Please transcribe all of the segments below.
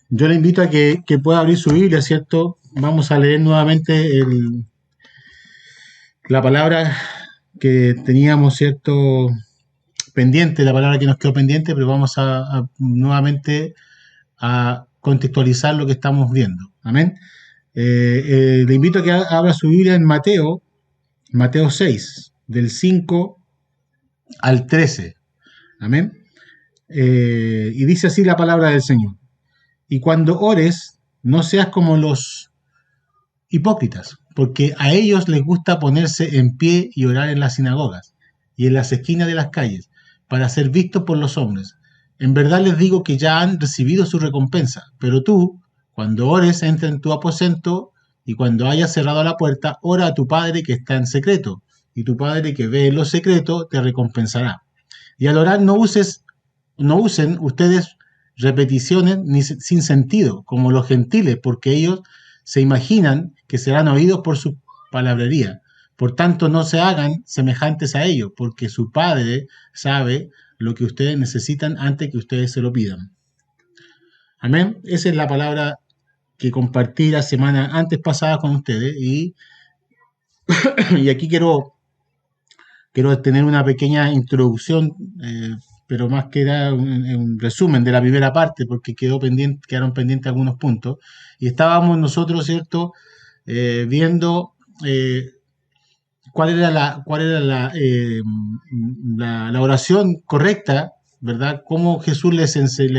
Yo le invito a que pueda abrir su Biblia, ¿cierto? Vamos a leer nuevamente la palabra que teníamos, ¿cierto? Pendiente, la palabra que nos quedó pendiente, pero vamos a nuevamente a contextualizar lo que estamos viendo. Amén. Le invito a que abra su Biblia en Mateo, Mateo 6, del 5 al 13. Amén. Y dice así la palabra del Señor. Y cuando ores, no seas como los hipócritas, porque a ellos les gusta ponerse en pie y orar en las sinagogas y en las esquinas de las calles, para ser vistos por los hombres. En verdad les digo que ya han recibido su recompensa, pero tú, cuando ores, entra en tu aposento y cuando hayas cerrado la puerta, ora a tu Padre que está en secreto, y tu Padre que ve en lo secreto te recompensará. Y al orar no usen ustedes repeticiones ni sin sentido, como los gentiles, porque ellos se imaginan que serán oídos por su palabrería. Por tanto, no se hagan semejantes a ellos, porque su Padre sabe lo que ustedes necesitan antes que ustedes se lo pidan. Amén. Esa es la palabra que compartí la semana antes pasada con ustedes y aquí quiero tener una pequeña introducción, pero más que era un resumen de la primera parte, porque quedaron pendientes algunos puntos. Y estábamos nosotros, ¿cierto?, viendo cuál era la oración correcta, ¿verdad? Cómo Jesús les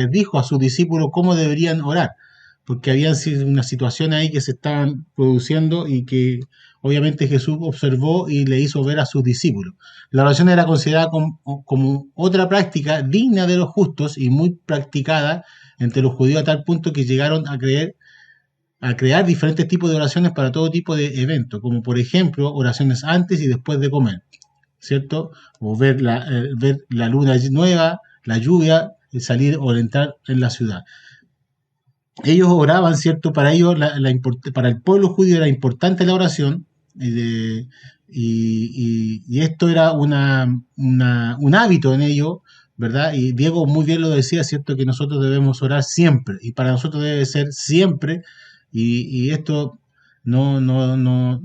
dijo a sus discípulos cómo deberían orar, porque había una situación ahí que se estaban produciendo y que obviamente Jesús observó y le hizo ver a sus discípulos. La oración era considerada como otra práctica digna de los justos y muy practicada entre los judíos a tal punto que llegaron a crear diferentes tipos de oraciones para todo tipo de eventos, como por ejemplo oraciones antes y después de comer, ¿cierto? O ver la luna nueva, la lluvia, salir o entrar en la ciudad. Ellos oraban, ¿cierto? Para ellos, para el pueblo judío era importante la oración, y esto era un hábito en ellos, ¿verdad? Y Diego muy bien lo decía, ¿cierto? Que nosotros debemos orar siempre, y para nosotros debe ser siempre, y esto no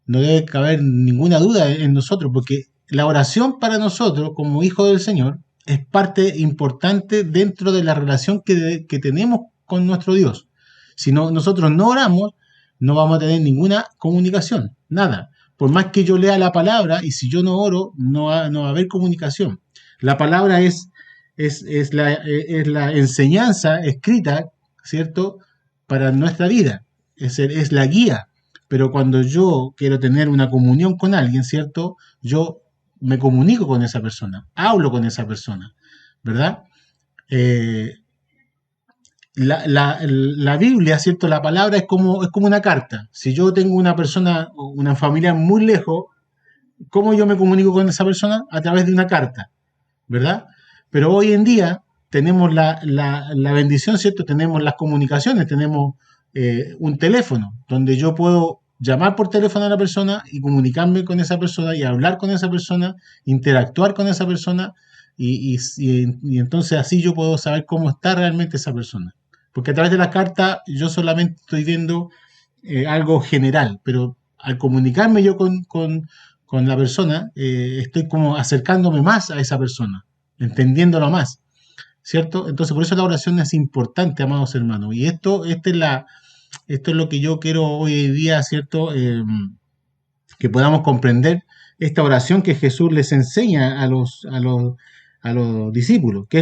debe caber ninguna duda en nosotros, porque la oración para nosotros, como hijos del Señor, es parte importante dentro de la relación que tenemos con nuestro Dios. Si nosotros no oramos, no vamos a tener ninguna comunicación, nada. Por más que yo lea la palabra, y si yo no oro, no va a haber comunicación. La palabra es la enseñanza escrita, ¿cierto?, para nuestra vida. Es la guía. Pero cuando yo quiero tener una comunión con alguien, ¿cierto?, yo me comunico con esa persona, hablo con esa persona, ¿verdad? Eh, la Biblia, ¿cierto? La palabra es como una carta. Si yo tengo una persona, una familia muy lejos, ¿cómo yo me comunico con esa persona? A través de una carta, ¿verdad? Pero hoy en día tenemos la bendición, ¿cierto? Tenemos las comunicaciones, tenemos un teléfono donde yo puedo llamar por teléfono a la persona y comunicarme con esa persona y hablar con esa persona, interactuar con esa persona y entonces así yo puedo saber cómo está realmente esa persona. Porque a través de la carta yo solamente estoy viendo algo general, pero al comunicarme yo con la persona, estoy como acercándome más a esa persona, entendiéndolo más, ¿cierto? Entonces, por eso la oración es importante, amados hermanos. Y esto es lo que yo quiero hoy en día, ¿cierto? Que podamos comprender esta oración que Jesús les enseña a los discípulos, que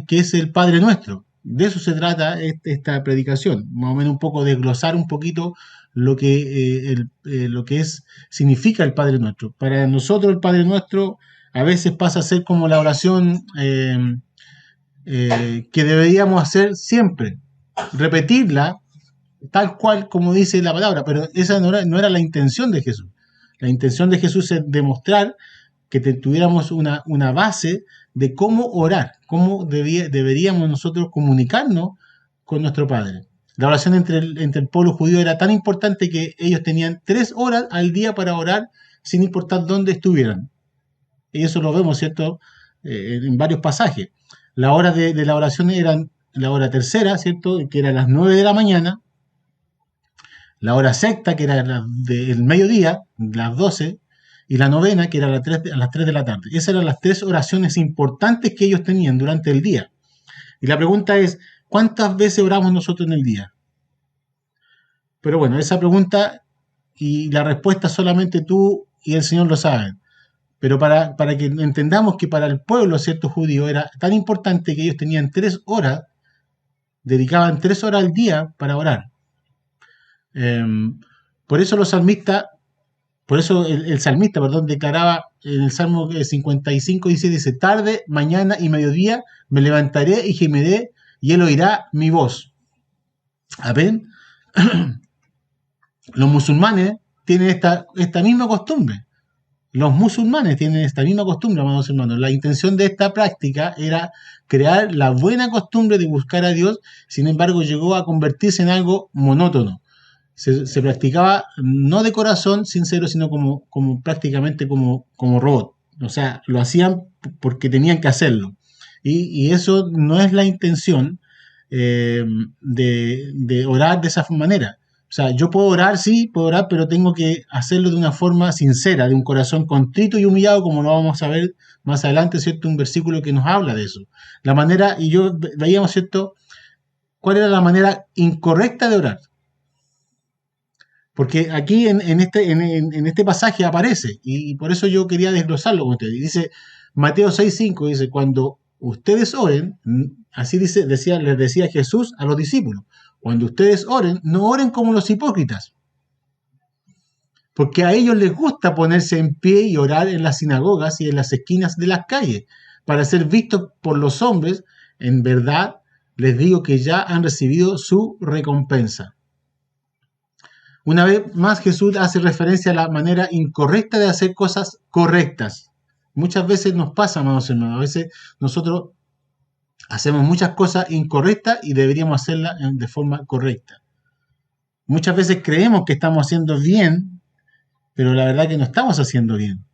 es el Padre Nuestro. De eso se trata esta predicación, más o menos un poco desglosar un poquito lo que significa el Padre Nuestro. Para nosotros el Padre Nuestro a veces pasa a ser como la oración que deberíamos hacer siempre, repetirla tal cual como dice la palabra, pero esa no era la intención de Jesús. La intención de Jesús es demostrar que tuviéramos una base de cómo orar, cómo deberíamos nosotros comunicarnos con nuestro Padre. La oración entre el pueblo judío era tan importante que ellos tenían 3 horas al día para orar sin importar dónde estuvieran. Y eso lo vemos, ¿cierto? En varios pasajes. Las horas de la oración eran la hora tercera, ¿cierto? Que era a las 9 de la mañana, la hora sexta, que era el mediodía, las 12, y la novena, que era a las 3 de la tarde. Esas eran las tres oraciones importantes que ellos tenían durante el día. Y la pregunta es, ¿cuántas veces oramos nosotros en el día? Pero bueno, esa pregunta y la respuesta solamente tú y el Señor lo saben. Pero para que entendamos que para el pueblo, cierto judío, era tan importante que ellos tenían 3 horas, dedicaban 3 horas al día para orar. Eh, por eso los salmistas, por eso el salmista, perdón, declaraba en el Salmo 55, dice, tarde, mañana y mediodía me levantaré y gemiré y él oirá mi voz. ¿Amén? Los musulmanes tienen esta misma costumbre. Los musulmanes tienen esta misma costumbre, amados hermanos. La intención de esta práctica era crear la buena costumbre de buscar a Dios, sin embargo llegó a convertirse en algo monótono. Se practicaba no de corazón sincero, sino prácticamente como robot. O sea, lo hacían porque tenían que hacerlo. Y eso no es la intención de orar de esa manera. O sea, yo puedo orar, sí, puedo orar, pero tengo que hacerlo de una forma sincera, de un corazón contrito y humillado, como lo vamos a ver más adelante, ¿cierto? Un versículo que nos habla de eso. La manera, y yo veíamos, ¿cierto? ¿Cuál era la manera incorrecta de orar? Porque aquí en este pasaje aparece, y por eso yo quería desglosarlo con ustedes. Dice Mateo 6:5, dice, cuando ustedes oren, así les decía Jesús a los discípulos, cuando ustedes oren, no oren como los hipócritas, porque a ellos les gusta ponerse en pie y orar en las sinagogas y en las esquinas de las calles, para ser vistos por los hombres. En verdad, les digo que ya han recibido su recompensa. Una vez más, Jesús hace referencia a la manera incorrecta de hacer cosas correctas. Muchas veces nos pasa, amados hermanos, a veces nosotros hacemos muchas cosas incorrectas y deberíamos hacerlas de forma correcta. Muchas veces creemos que estamos haciendo bien, pero la verdad que no estamos haciendo bien.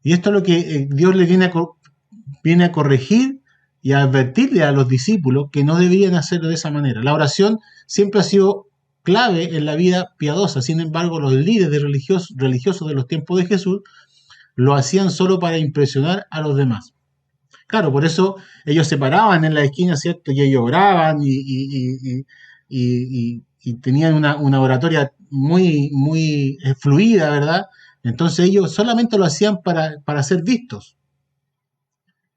Y esto es lo que Dios le viene a corregir y a advertirle a los discípulos que no deberían hacerlo de esa manera. La oración siempre ha sido clave en la vida piadosa. Sin embargo, los líderes religiosos de los tiempos de Jesús lo hacían solo para impresionar a los demás. Claro, por eso ellos se paraban en la esquina, ¿cierto? Y ellos oraban y tenían una oratoria muy fluida, ¿verdad? Entonces ellos solamente lo hacían para ser vistos,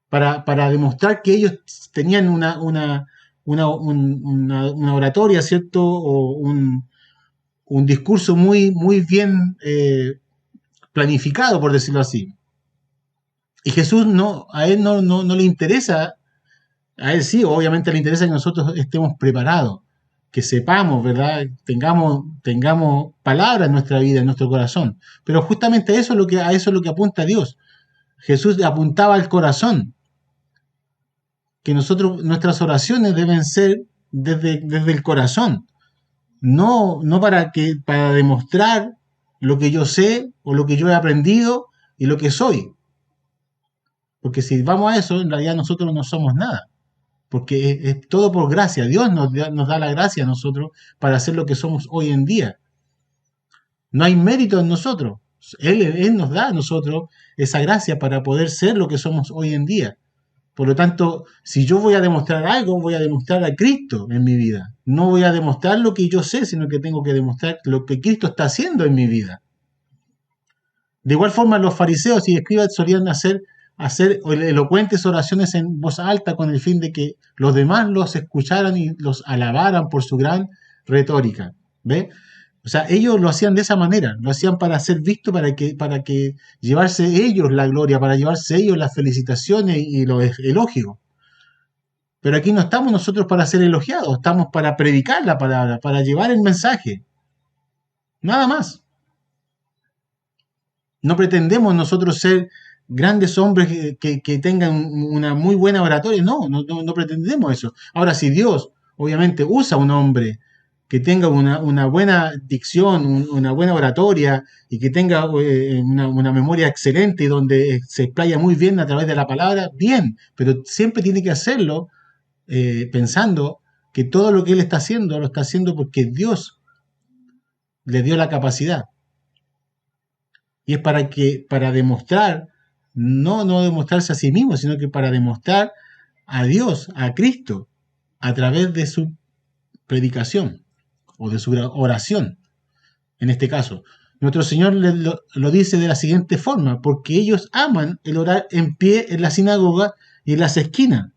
para demostrar que ellos tenían una oratoria, ¿cierto? O un discurso muy bien planificado, por decirlo así. Y Jesús a él no le interesa, a él sí, obviamente le interesa que nosotros estemos preparados, que sepamos, ¿verdad? Tengamos palabras en nuestra vida, en nuestro corazón. Pero justamente a eso es lo que apunta Dios. Jesús apuntaba al corazón, que nuestras oraciones deben ser desde el corazón, no para demostrar lo que yo sé o lo que yo he aprendido y lo que soy. Porque si vamos a eso, en realidad nosotros no somos nada. Porque es todo por gracia. Dios nos da la gracia a nosotros para hacer lo que somos hoy en día. No hay mérito en nosotros. Él nos da a nosotros esa gracia para poder ser lo que somos hoy en día. Por lo tanto, si yo voy a demostrar algo, voy a demostrar a Cristo en mi vida. No voy a demostrar lo que yo sé, sino que tengo que demostrar lo que Cristo está haciendo en mi vida. De igual forma, los fariseos y escribas solían hacer elocuentes oraciones en voz alta con el fin de que los demás los escucharan y los alabaran por su gran retórica. ¿Ve? O sea, ellos lo hacían de esa manera, lo hacían para ser visto, para que llevarse ellos la gloria, para llevarse ellos las felicitaciones y los elogios. Pero aquí no estamos nosotros para ser elogiados, estamos para predicar la palabra, para llevar el mensaje. Nada más. No pretendemos nosotros ser grandes hombres que tengan una muy buena oratoria, no pretendemos eso. Ahora, si Dios obviamente usa a un hombre que tenga una buena dicción, una buena oratoria y que tenga una memoria excelente y donde se explaya muy bien a través de la palabra, bien, pero siempre tiene que hacerlo pensando que todo lo que él está haciendo, lo está haciendo porque Dios le dio la capacidad. Y es para demostrar, no demostrarse a sí mismo, sino que para demostrar a Dios, a Cristo, a través de su predicación o de su oración, en este caso. Nuestro Señor lo dice de la siguiente forma: porque ellos aman el orar en pie en la sinagoga y en las esquinas.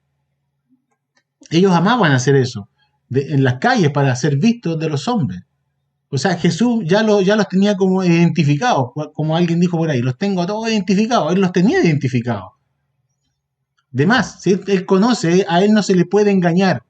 Ellos amaban hacer eso, en las calles, para ser vistos de los hombres. O sea, Jesús ya los tenía como identificados, como alguien dijo por ahí, los tengo a todos identificados, él los tenía identificados. De más, si él conoce, a él no se le puede engañar.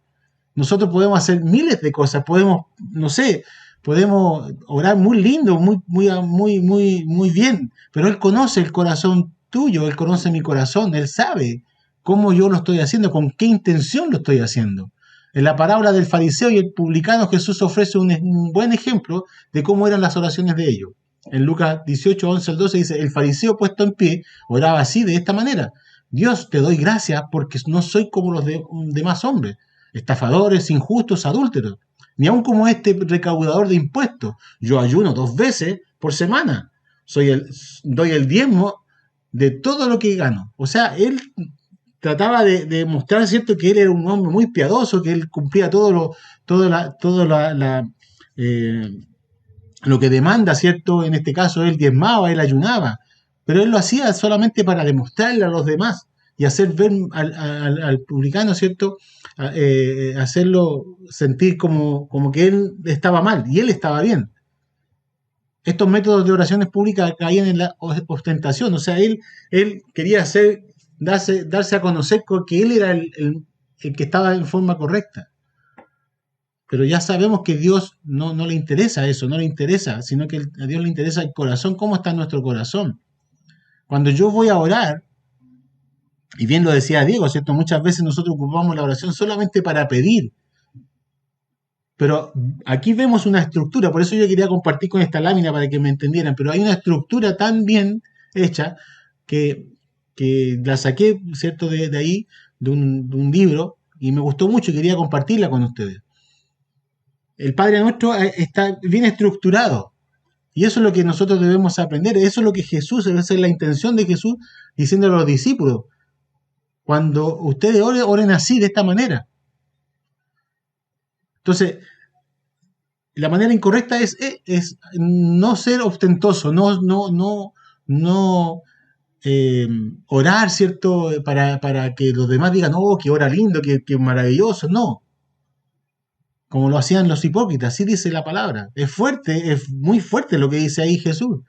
Nosotros podemos hacer miles de cosas, podemos, no sé, podemos orar muy lindo, muy bien, pero él conoce el corazón tuyo, él conoce mi corazón, él sabe cómo yo lo estoy haciendo, con qué intención lo estoy haciendo. En la parábola del fariseo y el publicano, Jesús ofrece un buen ejemplo de cómo eran las oraciones de ellos. En Lucas 18, 11 al 12 dice: el fariseo puesto en pie oraba así, de esta manera: Dios, te doy gracias porque no soy como los demás hombres, estafadores, injustos, adúlteros, ni aun como este recaudador de impuestos. Yo ayuno 2 veces por semana, doy el diezmo de todo lo que gano. O sea, él trataba de mostrar, ¿cierto?, que él era un hombre muy piadoso, que él cumplía todo lo que demanda, ¿cierto? En este caso, él diezmaba, él ayunaba, pero él lo hacía solamente para demostrarle a los demás y hacer ver al publicano, ¿cierto?, hacerlo sentir como que él estaba mal y él estaba bien. Estos métodos de oraciones públicas caían en la ostentación, o sea, él quería darse a conocer que él era el que estaba en forma correcta. Pero ya sabemos que a Dios no le interesa eso, no le interesa, sino que a Dios le interesa el corazón, cómo está nuestro corazón. Cuando yo voy a orar, y bien lo decía Diego, ¿cierto? Muchas veces nosotros ocupamos la oración solamente para pedir. Pero aquí vemos una estructura, por eso yo quería compartir con esta lámina para que me entendieran, pero hay una estructura tan bien hecha que la saqué, ¿cierto?, de ahí, de un libro, y me gustó mucho y quería compartirla con ustedes. El Padre Nuestro está bien estructurado. Y eso es lo que nosotros debemos aprender. Eso es lo que Jesús, esa es la intención de Jesús diciéndole a los discípulos: cuando ustedes oren así, de esta manera. Entonces, la manera incorrecta es no ser ostentoso, no orar, ¿cierto?, para que los demás digan: oh, que ora lindo, que maravilloso. No. Como lo hacían los hipócritas, así dice la palabra. Es fuerte, es muy fuerte lo que dice ahí Jesús.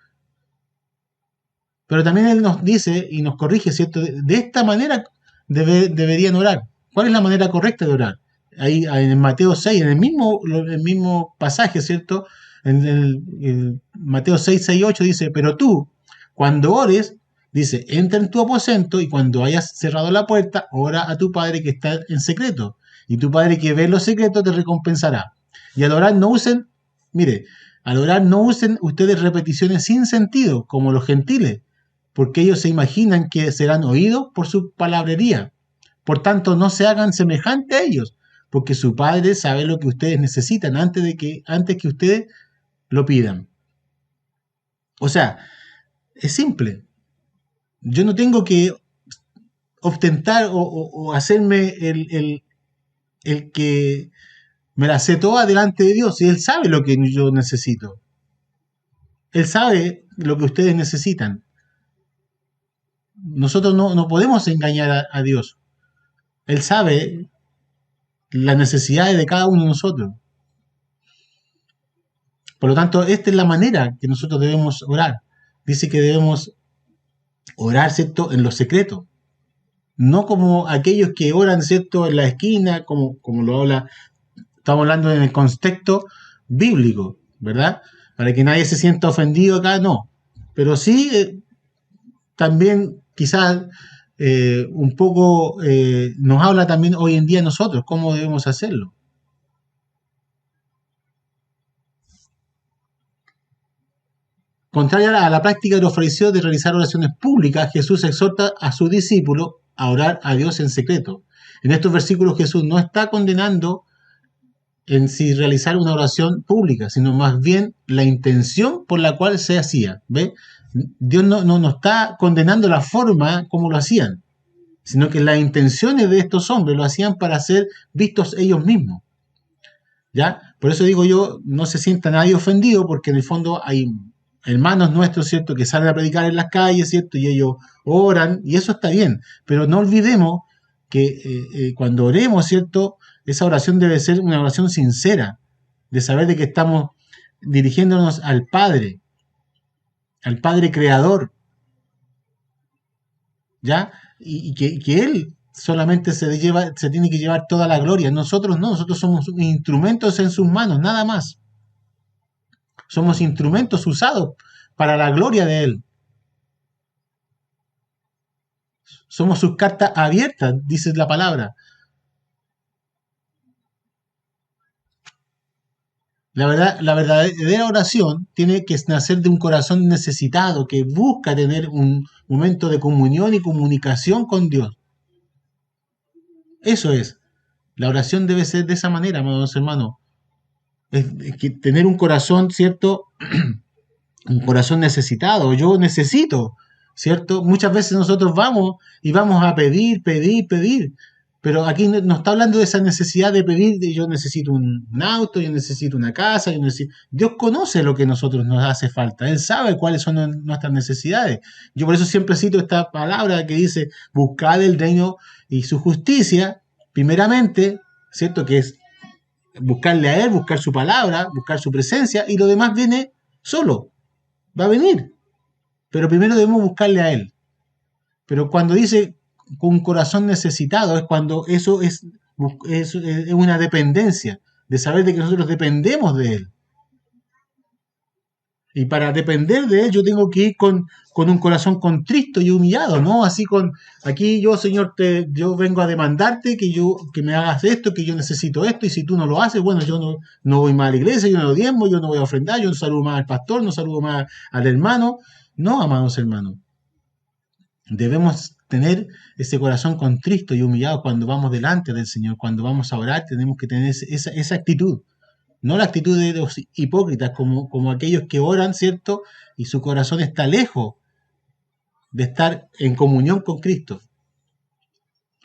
Pero también Él nos dice y nos corrige, ¿cierto? De esta manera deberían orar. ¿Cuál es la manera correcta de orar? Ahí en Mateo 6, en el mismo pasaje, ¿cierto? En Mateo 6, 6, 8 dice: pero tú, cuando ores, dice, entra en tu aposento y cuando hayas cerrado la puerta, ora a tu Padre que está en secreto. Y tu Padre que ve los secretos te recompensará. Y al orar no usen, mire, al orar no usen ustedes repeticiones sin sentido, como los gentiles, porque ellos se imaginan que serán oídos por su palabrería. Por tanto, no se hagan semejante a ellos, porque su Padre sabe lo que ustedes necesitan antes que ustedes lo pidan. O sea, es simple. Yo no tengo que ostentar o hacerme el que me la sé toda delante de Dios, y Él sabe lo que yo necesito. Él sabe lo que ustedes necesitan. Nosotros no podemos engañar a Dios. Él sabe las necesidades de cada uno de nosotros. Por lo tanto, esta es la manera que nosotros debemos orar. Dice que debemos orar, ¿cierto?, en lo secreto. No como aquellos que oran, ¿cierto?, en la esquina, como lo habla. Estamos hablando en el contexto bíblico, ¿verdad? Para que nadie se sienta ofendido acá, no. Pero sí, también quizás un poco nos habla también hoy en día nosotros, cómo debemos hacerlo. Contraria a la práctica de los fariseos de realizar oraciones públicas, Jesús exhorta a sus discípulos a orar a Dios en secreto. En estos versículos Jesús no está condenando en si realizar una oración pública, sino más bien la intención por la cual se hacía. ¿Ve? Dios no está condenando la forma como lo hacían, sino que las intenciones de estos hombres lo hacían para ser vistos ellos mismos. ¿Ya? Por eso digo yo, no se sienta nadie ofendido, porque en el fondo hay hermanos nuestros, ¿cierto?, que salen a predicar en las calles, ¿cierto?, y ellos oran, y eso está bien, pero no olvidemos que cuando oremos, ¿cierto?, esa oración debe ser una oración sincera, de saber de que estamos dirigiéndonos al Padre Creador, ¿ya? Que Él solamente se tiene que llevar toda la gloria. Nosotros no, nosotros somos instrumentos en sus manos, nada más. Somos instrumentos usados para la gloria de Él. Somos sus cartas abiertas, dice la palabra. La verdadera oración tiene que nacer de un corazón necesitado, que busca tener un momento de comunión y comunicación con Dios. Eso es. La oración debe ser de esa manera, amados hermanos. Es que tener un corazón, ¿cierto? Un corazón necesitado. Yo necesito, ¿cierto? Muchas veces nosotros vamos y vamos a pedir, pedir, pedir. Pero aquí no está hablando de esa necesidad de pedir, de yo necesito un auto, yo necesito una casa, Dios conoce lo que a nosotros nos hace falta, Él sabe cuáles son nuestras necesidades. Yo por eso siempre cito esta palabra que dice, buscad el reino y su justicia, primeramente, ¿cierto? Que es buscarle a Él, buscar su palabra, buscar su presencia, y lo demás viene solo, va a venir. Pero primero debemos buscarle a Él. Pero cuando dice con un corazón necesitado, es cuando eso es una dependencia, de saber de que nosotros dependemos de Él. Y para depender de Él yo tengo que ir con un corazón contristo y humillado, ¿no? Así aquí yo, Señor, yo vengo a demandarte que me hagas esto, que yo necesito esto, y si tú no lo haces, bueno, yo no voy más a la iglesia, yo no lo diezmo, yo no voy a ofrendar, yo no saludo más al pastor, no saludo más al hermano. No, amados hermanos. Debemos tener ese corazón contristo y humillado cuando vamos delante del Señor, cuando vamos a orar, tenemos que tener esa actitud. No la actitud de los hipócritas, como aquellos que oran, ¿cierto? Y su corazón está lejos de estar en comunión con Cristo.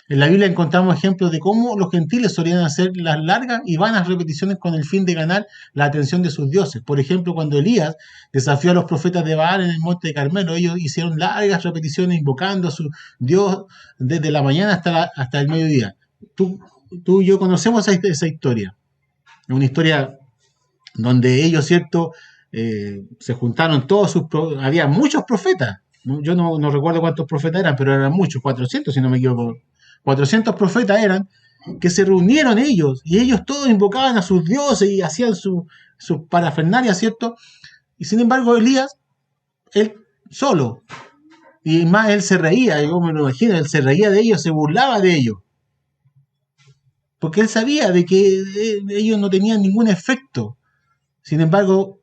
En la Biblia encontramos ejemplos de cómo los gentiles solían hacer las largas y vanas repeticiones con el fin de ganar la atención de sus dioses. Por ejemplo, cuando Elías desafió a los profetas de Baal en el monte de Carmelo, ellos hicieron largas repeticiones invocando a su Dios desde la mañana hasta el mediodía. Tú y yo conocemos esa historia. Es una historia donde ellos, ¿cierto? Se juntaron había muchos profetas. Yo no recuerdo cuántos profetas eran, pero eran muchos, 400 si no me equivoco. 400 profetas eran, que se reunieron ellos, y ellos todos invocaban a sus dioses y hacían sus parafernalias, ¿cierto? Y sin embargo Elías, él solo, y más él se reía, yo me lo imagino, él se reía de ellos, se burlaba de ellos, porque él sabía de que ellos no tenían ningún efecto. Sin embargo,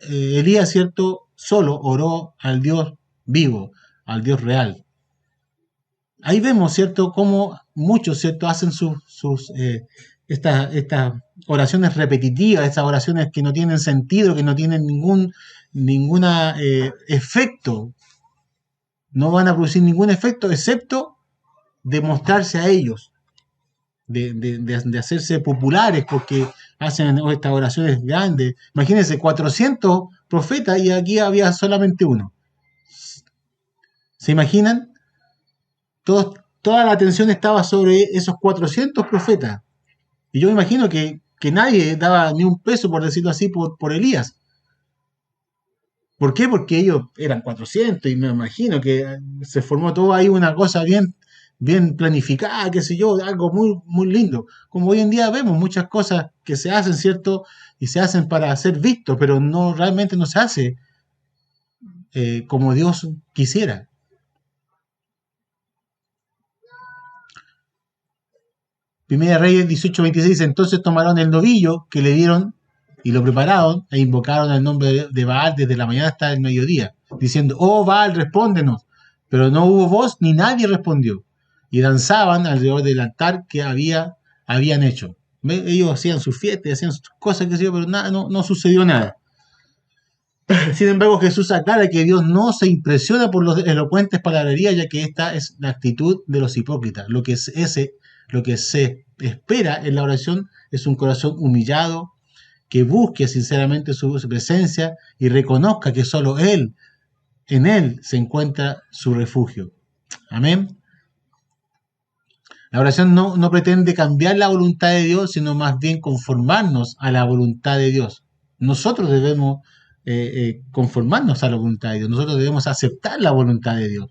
Elías, ¿cierto?, solo oró al Dios vivo, al Dios real. Ahí vemos, ¿cierto?, cómo muchos, ¿cierto?, hacen estas oraciones repetitivas, estas oraciones que no tienen sentido, que no tienen ningún efecto. No van a producir ningún efecto excepto demostrarse a ellos, de hacerse populares, porque hacen estas oraciones grandes. Imagínense, 400 profetas y aquí había solamente uno. ¿Se imaginan? Toda la atención estaba sobre esos 400 profetas. Y yo me imagino que nadie daba ni un peso, por decirlo así, por Elías. ¿Por qué? Porque ellos eran 400 y me imagino que se formó todo ahí una cosa bien planificada, qué sé yo, algo muy, muy lindo. Como hoy en día vemos muchas cosas que se hacen, ¿cierto? Y se hacen para ser vistos, pero realmente no se hace como Dios quisiera. Primera Reyes 18:26, entonces tomaron el novillo que le dieron y lo prepararon e invocaron el nombre de Baal desde la mañana hasta el mediodía, diciendo, oh Baal, respóndenos. Pero no hubo voz ni nadie respondió. Y danzaban alrededor del altar que habían hecho. Ellos hacían sus fiestas, hacían sus cosas, qué sé yo, pero nada, no sucedió nada. Sin embargo, Jesús aclara que Dios no se impresiona por los elocuentes palabrerías, ya que esta es la actitud de los hipócritas. Lo que se espera en la oración es un corazón humillado, que busque sinceramente su presencia y reconozca que solo en Él se encuentra su refugio. Amén. La oración no pretende cambiar la voluntad de Dios, sino más bien conformarnos a la voluntad de Dios. Nosotros debemos conformarnos a la voluntad de Dios. Nosotros debemos aceptar la voluntad de Dios.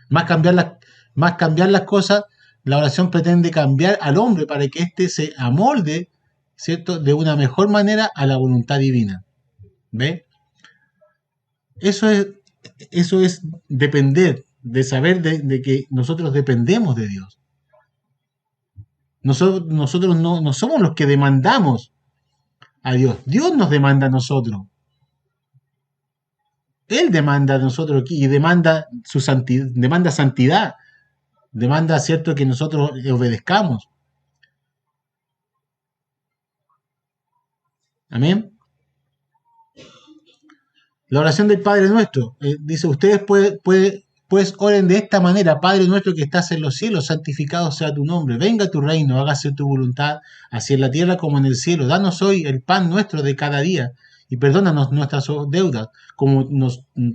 Más cambiar las cosas, la oración pretende cambiar al hombre para que éste se amolde, ¿cierto?, de una mejor manera a la voluntad divina. ¿Ve? Eso es depender, de saber de que nosotros dependemos de Dios. Nosotros no somos los que demandamos a Dios. Dios nos demanda a nosotros. Él demanda a nosotros aquí y demanda santidad, demanda, cierto, que nosotros le obedezcamos. Amén. La oración del Padre Nuestro dice: ustedes pues oren de esta manera: Padre nuestro que estás en los cielos, santificado sea tu nombre, venga tu reino, hágase tu voluntad, así en la tierra como en el cielo. Danos hoy el pan nuestro de cada día y perdónanos nuestras deudas, como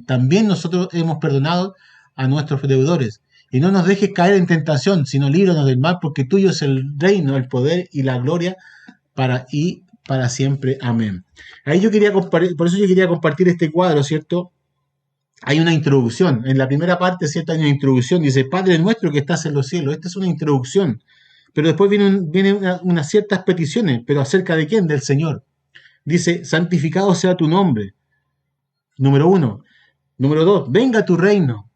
también nosotros hemos perdonado a nuestros deudores. Y no nos dejes caer en tentación, sino líbranos del mal, porque tuyo es el reino, el poder y la gloria para siempre. Amén. Ahí yo quería compartir, por eso yo quería compartir este cuadro, ¿cierto? Hay una introducción. En la primera parte, ¿cierto?, hay una introducción. Dice: Padre nuestro que estás en los cielos. Esta es una introducción. Pero después vienen unas ciertas peticiones. ¿Pero acerca de quién? Del Señor. Dice: santificado sea tu nombre. Número 1. Número 2. Venga tu reino.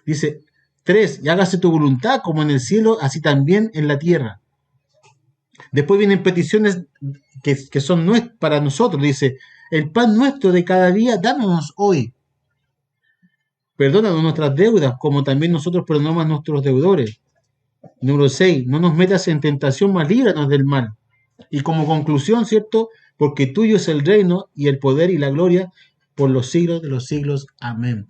Dice: 3. Y hágase tu voluntad como en el cielo, así también en la tierra. Después vienen peticiones que son para nosotros. Dice: el pan nuestro de cada día, dános hoy. Perdónanos nuestras deudas, como también nosotros perdonamos a nuestros deudores. Número 6. No nos metas en tentación, mas líbranos del mal. Y como conclusión, ¿cierto? Porque tuyo es el reino y el poder y la gloria por los siglos de los siglos. Amén.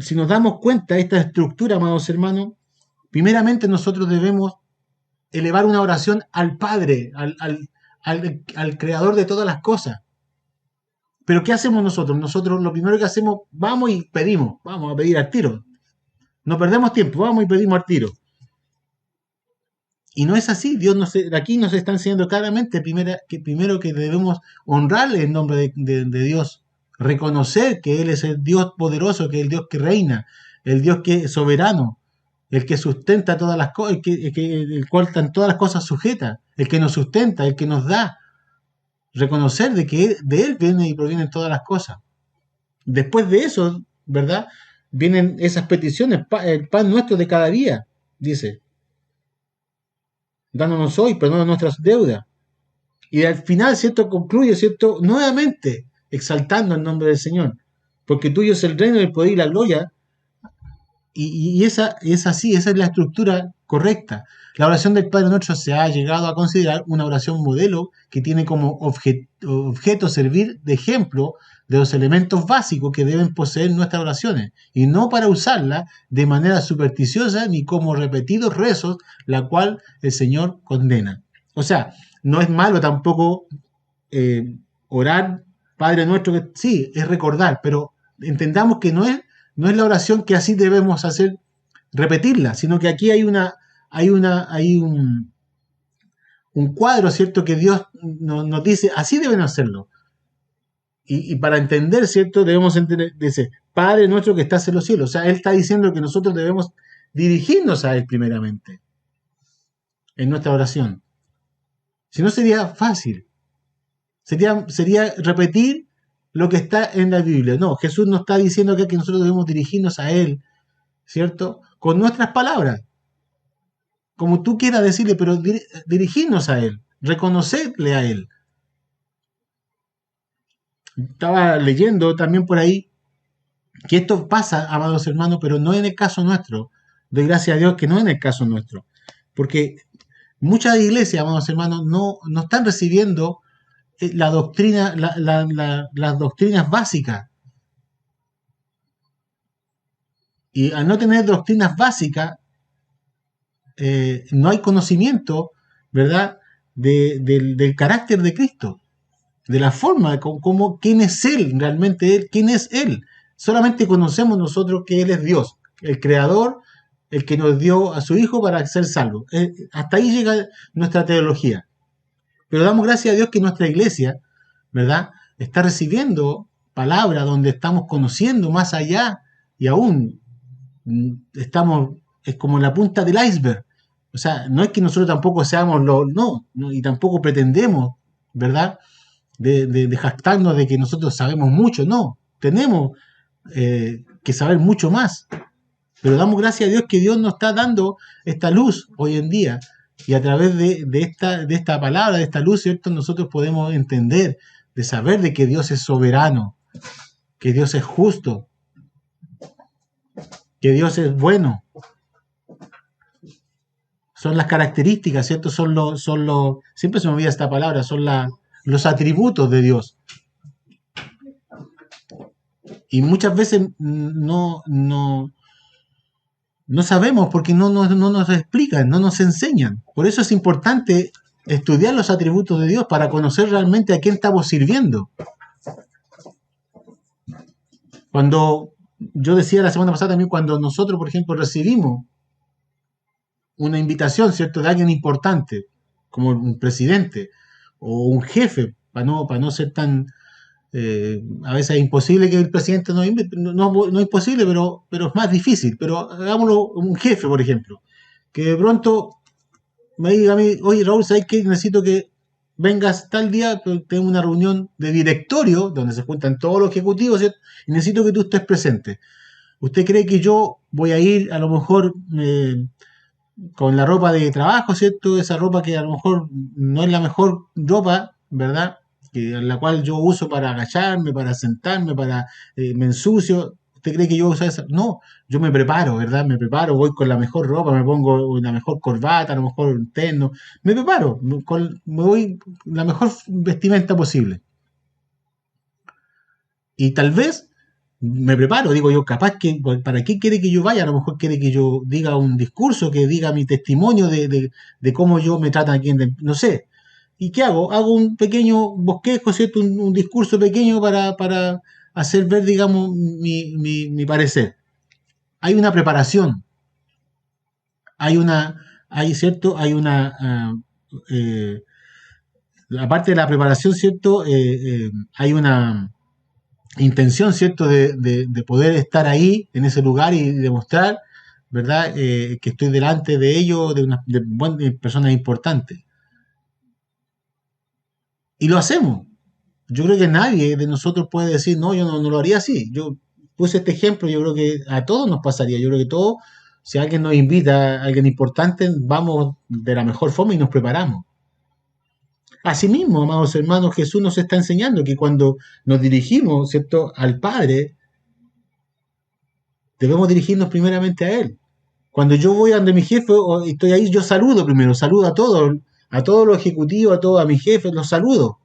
Si nos damos cuenta de esta estructura, amados hermanos, primeramente nosotros debemos elevar una oración al Padre, al Creador de todas las cosas. Pero ¿qué hacemos nosotros? Nosotros lo primero que hacemos, vamos y pedimos, vamos a pedir al tiro. No perdemos tiempo, vamos y pedimos al tiro. Y no es así. Aquí nos está enseñando claramente primero que debemos honrarle en nombre de Dios, reconocer que Él es el Dios poderoso, que es el Dios que reina, el Dios que es soberano, el que sustenta todas las cosas, el cual están todas las cosas sujetas, el que nos sustenta, el que nos da. Reconocer de que de Él vienen y provienen todas las cosas. Después de eso, ¿verdad?, vienen esas peticiones: el pan nuestro de cada día, dice, dándonos hoy, perdona nuestras deudas. Y al final, ¿cierto?, concluye, ¿cierto?, nuevamente exaltando el nombre del Señor, porque tuyo es el reino, el poder y la gloria. Y esa es así, esa es la estructura correcta. La oración del Padre Nuestro se ha llegado a considerar una oración modelo que tiene como objeto servir de ejemplo de los elementos básicos que deben poseer nuestras oraciones, y no para usarla de manera supersticiosa ni como repetidos rezos, la cual el Señor condena. O sea, no es malo tampoco orar Padre Nuestro, que sí, es recordar, pero entendamos que no es la oración que así debemos hacer, repetirla, sino que aquí hay un cuadro, ¿cierto?, que Dios nos dice: así deben hacerlo. Y para entender, ¿cierto?, debemos entender, dice: Padre nuestro que estás en los cielos. O sea, Él está diciendo que nosotros debemos dirigirnos a Él primeramente en nuestra oración. Si no, sería fácil. Sería repetir lo que está en la Biblia. No, Jesús nos está diciendo acá que nosotros debemos dirigirnos a Él, ¿cierto?, con nuestras palabras, como tú quieras decirle, pero dirigirnos a Él, reconocerle a Él. Estaba leyendo también por ahí que esto pasa, amados hermanos, pero no en el caso nuestro. Doy gracias a Dios que no en el caso nuestro, porque Muchas iglesias, amados hermanos, no están recibiendo la doctrina, las doctrinas básicas. Y al no tener doctrinas básicas, no hay conocimiento, ¿verdad?, del carácter de Cristo, de la forma, quién es Él, realmente Él, quién es Él. Solamente conocemos nosotros que Él es Dios, el Creador, el que nos dio a su Hijo para ser salvos. Hasta ahí llega nuestra teología. Pero damos gracias a Dios que nuestra iglesia, ¿verdad?, está recibiendo palabra donde estamos conociendo más allá y aún estamos, es como la punta del iceberg. O sea, no es que nosotros tampoco seamos no, y tampoco pretendemos, ¿verdad?, de jactarnos de que nosotros sabemos mucho, no, tenemos que saber mucho más, pero damos gracias a Dios que Dios nos está dando esta luz hoy en día, y a través de esta palabra, de esta luz, ¿cierto?, nosotros podemos entender, de saber de que Dios es soberano, que Dios es justo, que Dios es bueno. Son las características, ¿cierto? Siempre se me olvida esta palabra, son los atributos de Dios. Y muchas veces no sabemos porque no nos explican, no nos enseñan. Por eso es importante estudiar los atributos de Dios para conocer realmente a quién estamos sirviendo. Cuando yo decía la semana pasada también, cuando nosotros, por ejemplo, recibimos una invitación, ¿cierto?, de alguien importante, como un presidente o un jefe, para no ser tan... a veces es imposible que el presidente no invite, no es imposible, pero es más difícil. Pero hagámoslo un jefe, por ejemplo, que de pronto me diga a mí, oye Raúl, ¿sabes qué? Necesito que vengas tal día, tengo una reunión de directorio donde se juntan todos los ejecutivos, ¿cierto?, y necesito que tú estés presente. ¿Usted cree que yo voy a ir a lo mejor con la ropa de trabajo, ¿cierto? Esa ropa que a lo mejor no es la mejor ropa, ¿verdad?, la cual yo uso para agacharme, para sentarme, me ensucio. ¿Usted cree que yo uso esa? No, yo me preparo, ¿verdad? Me preparo, voy con la mejor ropa, me pongo la mejor corbata, a lo mejor un terno, me preparo, me voy la mejor vestimenta posible. Y tal vez me preparo, digo yo, capaz que, ¿para qué quiere que yo vaya? A lo mejor quiere que yo diga un discurso, que diga mi testimonio de cómo yo me tratan aquí, no sé. ¿Y qué hago? Hago un pequeño bosquejo, ¿cierto? Un discurso pequeño para hacer ver, digamos, mi parecer. Hay una preparación, ¿cierto? Aparte de la preparación, ¿cierto? Hay una intención, ¿cierto?, de poder estar ahí, en ese lugar y demostrar, ¿verdad?, que estoy delante de ellos, de personas importantes. Y lo hacemos. Yo creo que nadie de nosotros puede decir, no, yo no lo haría así. Yo puse este ejemplo, yo creo que a todos nos pasaría. Yo creo que todos, si alguien nos invita, a alguien importante, vamos de la mejor forma y nos preparamos. Asimismo, amados hermanos, Jesús nos está enseñando que cuando nos dirigimos, ¿cierto?, al Padre, debemos dirigirnos primeramente a Él. Cuando yo voy a donde mi jefe o estoy ahí, yo saludo primero, saludo a todos los ejecutivos, a mis jefes, los saludo.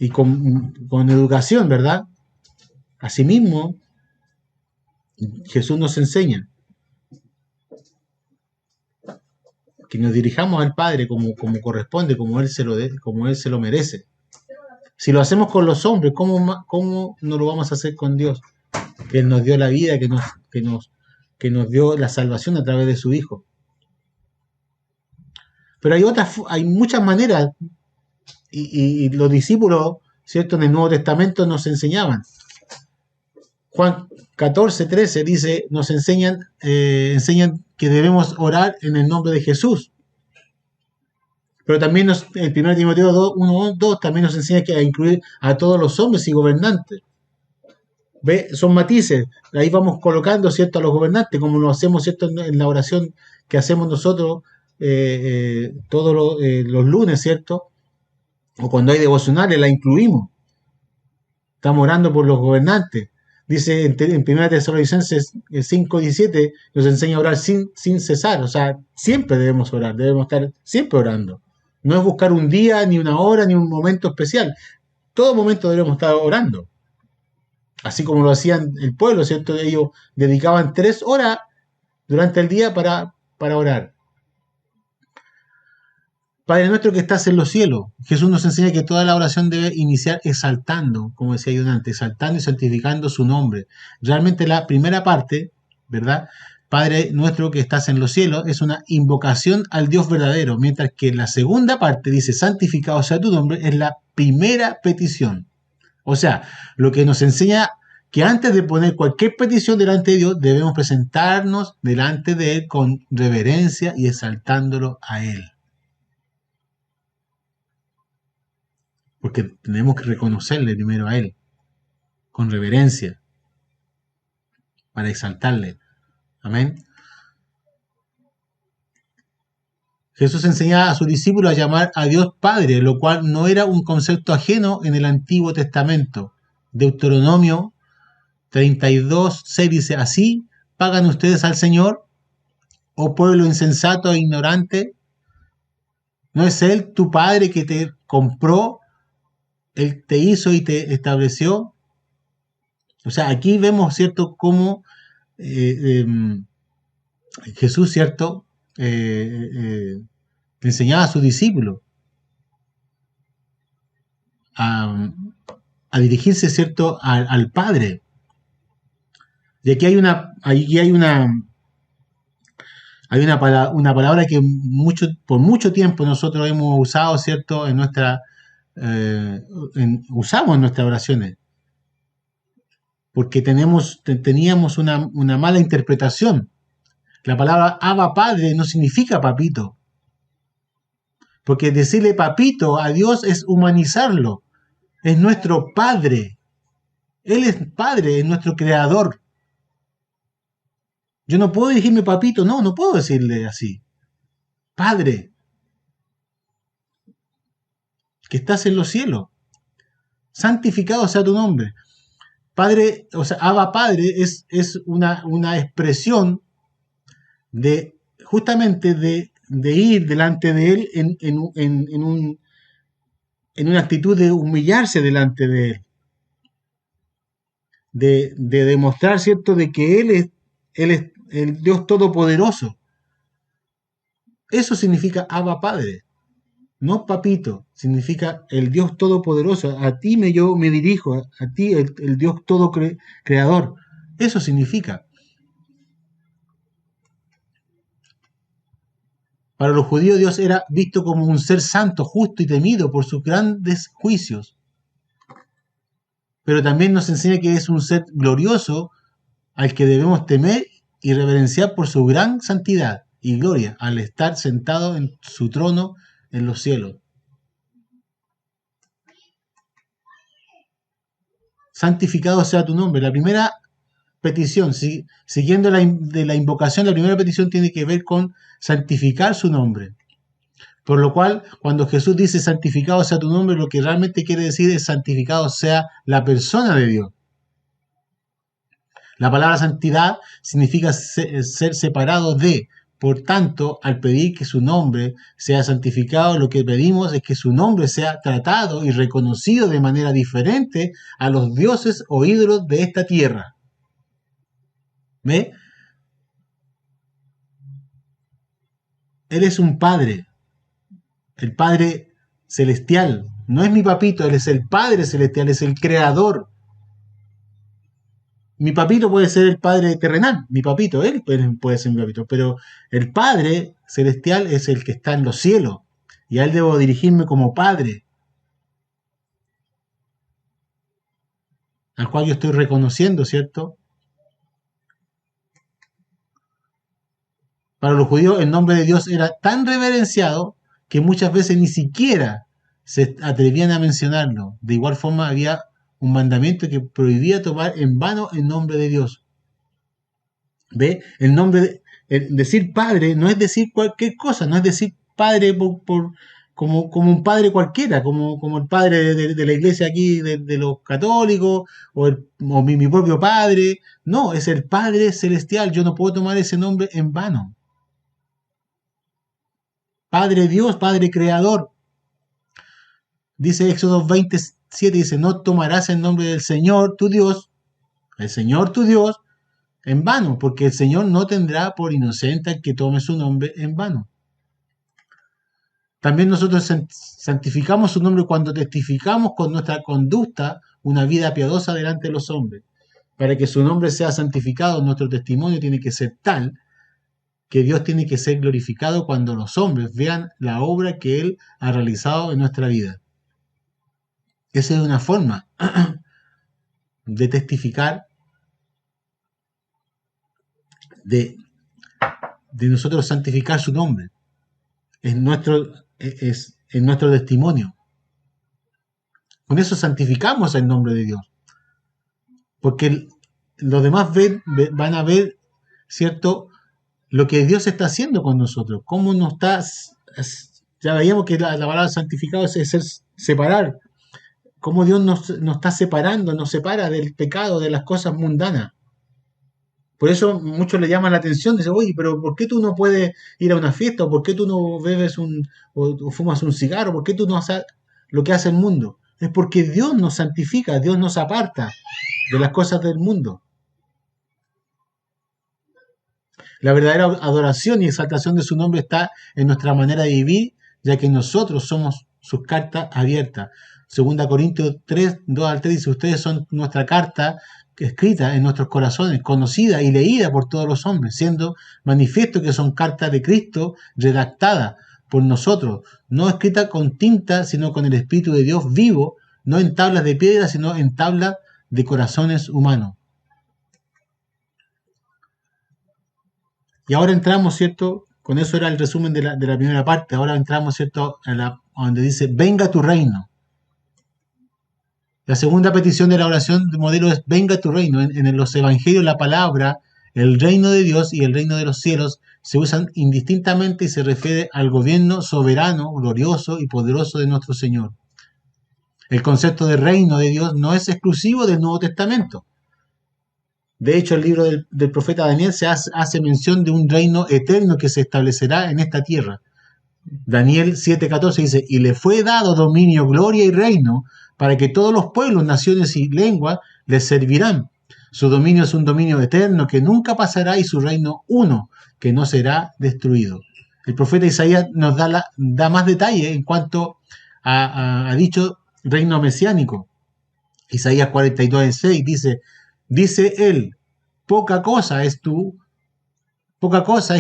Y con educación, ¿verdad? Asimismo, Jesús nos enseña que nos dirijamos al Padre como corresponde, como Él se lo merece. Si lo hacemos con los hombres, ¿cómo no lo vamos a hacer con Dios? Que Él nos dio la vida, que nos dio la salvación a través de su Hijo. Pero hay muchas maneras, y los discípulos, ¿cierto?, en el Nuevo Testamento nos enseñaban. Juan 14:13 dice, nos enseñan que debemos orar en el nombre de Jesús. Pero también el 1 Timoteo 1:2 también nos enseña que a incluir a todos los hombres y gobernantes. ¿Ve? Son matices. Ahí vamos colocando, ¿cierto?, a los gobernantes, como lo hacemos, ¿cierto?, en la oración que hacemos nosotros todos los lunes, ¿cierto? O cuando hay devocionales, la incluimos. Estamos orando por los gobernantes. Dice en 1 Tesalonicenses 5:17, nos enseña a orar sin cesar. O sea, siempre debemos orar, debemos estar siempre orando. No es buscar un día, ni una hora, ni un momento especial. Todo momento debemos estar orando. Así como lo hacían el pueblo, ¿cierto? Ellos dedicaban 3 horas durante el día para orar. Padre nuestro que estás en los cielos. Jesús nos enseña que toda la oración debe iniciar exaltando, como decía yo antes, exaltando y santificando su nombre. Realmente la primera parte, ¿verdad? Padre nuestro que estás en los cielos, es una invocación al Dios verdadero, mientras que la segunda parte dice, santificado sea tu nombre, es la primera petición. O sea, lo que nos enseña que antes de poner cualquier petición delante de Dios, debemos presentarnos delante de Él con reverencia y exaltándolo a Él. Porque tenemos que reconocerle primero a Él, con reverencia, para exaltarle. Amén. Jesús enseñaba a sus discípulos a llamar a Dios Padre, lo cual no era un concepto ajeno en el Antiguo Testamento. Deuteronomio 32:6 dice, así pagan ustedes al Señor, oh pueblo insensato e ignorante. ¿No es Él tu Padre que te compró, Él te hizo y te estableció? O sea, aquí vemos, ¿cierto?, cómo Jesús, ¿cierto?, enseñaba a sus discípulos a, a dirigirse, ¿cierto?, al Padre. Y aquí hay una palabra que por mucho tiempo nosotros hemos usado, ¿cierto?, usamos en nuestras oraciones, porque teníamos una mala interpretación. La palabra Abba Padre no significa papito, porque decirle papito a Dios es humanizarlo. Es nuestro Padre. Él es Padre, es nuestro Creador. Yo no puedo dirigirme papito, no puedo decirle así. Padre, que estás en los cielos, santificado sea tu nombre. Padre, o sea, Abba Padre es una expresión de justamente de ir delante de Él en una actitud de humillarse delante de Él, de demostrar, ¿cierto?, de que Él es el Dios Todopoderoso. Eso significa Abba Padre, no papito, significa el Dios Todopoderoso. A ti yo me dirijo, a ti el Dios Todo Creador. Eso significa. Para los judíos Dios era visto como un ser santo, justo y temido por sus grandes juicios. Pero también nos enseña que es un ser glorioso al que debemos temer y reverenciar por su gran santidad y gloria al estar sentado en su trono en los cielos. Santificado sea tu nombre. La primera petición, siguiendo de la invocación, la primera petición tiene que ver con santificar su nombre. Por lo cual, cuando Jesús dice santificado sea tu nombre, lo que realmente quiere decir es santificado sea la persona de Dios. La palabra santidad significa ser separado de. Por tanto, al pedir que su nombre sea santificado, lo que pedimos es que su nombre sea tratado y reconocido de manera diferente a los dioses o ídolos de esta tierra. ¿Ve? Él es un Padre, el Padre celestial. No es mi papito, Él es el Padre celestial, es el Creador. Mi papito puede ser el Padre terrenal, mi papito, Él puede ser mi papito, pero el Padre celestial es el que está en los cielos, y a Él debo dirigirme como Padre, al cual yo estoy reconociendo, ¿cierto? Para los judíos el nombre de Dios era tan reverenciado que muchas veces ni siquiera se atrevían a mencionarlo. De igual forma había un mandamiento que prohibía tomar en vano el nombre de Dios. ¿Ve? Decir Padre no es decir cualquier cosa, no es decir Padre como un padre cualquiera, como el padre de la iglesia aquí, de los católicos, o mi propio padre. No, es el Padre Celestial. Yo no puedo tomar ese nombre en vano. Padre Dios, Padre Creador. Dice Éxodo 27, dice, no tomarás el nombre del Señor tu Dios, el Señor tu Dios, en vano, porque el Señor no tendrá por inocente al que tome su nombre en vano. También nosotros santificamos su nombre cuando testificamos con nuestra conducta una vida piadosa delante de los hombres. Para que su nombre sea santificado, nuestro testimonio tiene que ser tal que Dios tiene que ser glorificado cuando los hombres vean la obra que Él ha realizado en nuestra vida. Esa es una forma de testificar, de nosotros santificar su nombre. Es nuestro testimonio. Con eso santificamos el nombre de Dios. Porque los demás van a ver, ¿cierto?, lo que Dios está haciendo con nosotros. Cómo nos está. Ya veíamos que la palabra santificado es separar. Cómo Dios nos está separando, nos separa del pecado, de las cosas mundanas. Por eso muchos le llaman la atención, dicen, oye, pero ¿por qué tú no puedes ir a una fiesta? ¿O por qué tú no bebes o fumas un cigarro? ¿Por qué tú no haces lo que hace el mundo? Es porque Dios nos santifica, Dios nos aparta de las cosas del mundo. La verdadera adoración y exaltación de su nombre está en nuestra manera de vivir, ya que nosotros somos sus cartas abiertas. 2 Corintios 3, 2 al 3 dice, ustedes son nuestra carta escrita en nuestros corazones, conocida y leída por todos los hombres, siendo manifiesto que son cartas de Cristo redactadas por nosotros, no escritas con tinta, sino con el Espíritu de Dios vivo, no en tablas de piedra, sino en tablas de corazones humanos. Y ahora entramos, ¿cierto? Con eso era el resumen de la primera parte. Ahora entramos, ¿cierto? A donde dice, venga tu reino. La segunda petición de la oración de modelo es, venga tu reino. En los evangelios la palabra, el reino de Dios y el reino de los cielos se usan indistintamente y se refiere al gobierno soberano, glorioso y poderoso de nuestro Señor. El concepto de reino de Dios no es exclusivo del Nuevo Testamento. De hecho, el libro del profeta Daniel se hace mención de un reino eterno que se establecerá en esta tierra. Daniel 7:14 dice, y le fue dado dominio, gloria y reino para que todos los pueblos, naciones y lenguas les servirán. Su dominio es un dominio eterno que nunca pasará y su reino uno que no será destruido. El profeta Isaías nos da más detalle en cuanto a dicho reino mesiánico. Isaías 42:6 dice él, poca cosa es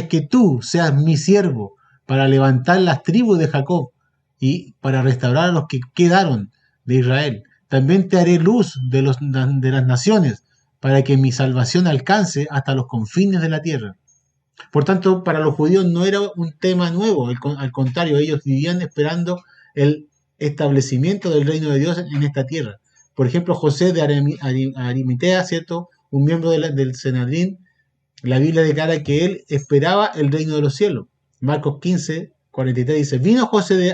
que tú seas mi siervo para levantar las tribus de Jacob y para restaurar a los que quedaron de Israel. También te haré luz de las naciones para que mi salvación alcance hasta los confines de la tierra. Por tanto, para los judíos no era un tema nuevo, al contrario, ellos vivían esperando el establecimiento del reino de Dios en esta tierra. Por ejemplo, José de Arimatea, ¿cierto?, un miembro del Sanedrín, la Biblia declara que él esperaba el reino de los cielos. Marcos 15:43 dice, vino José de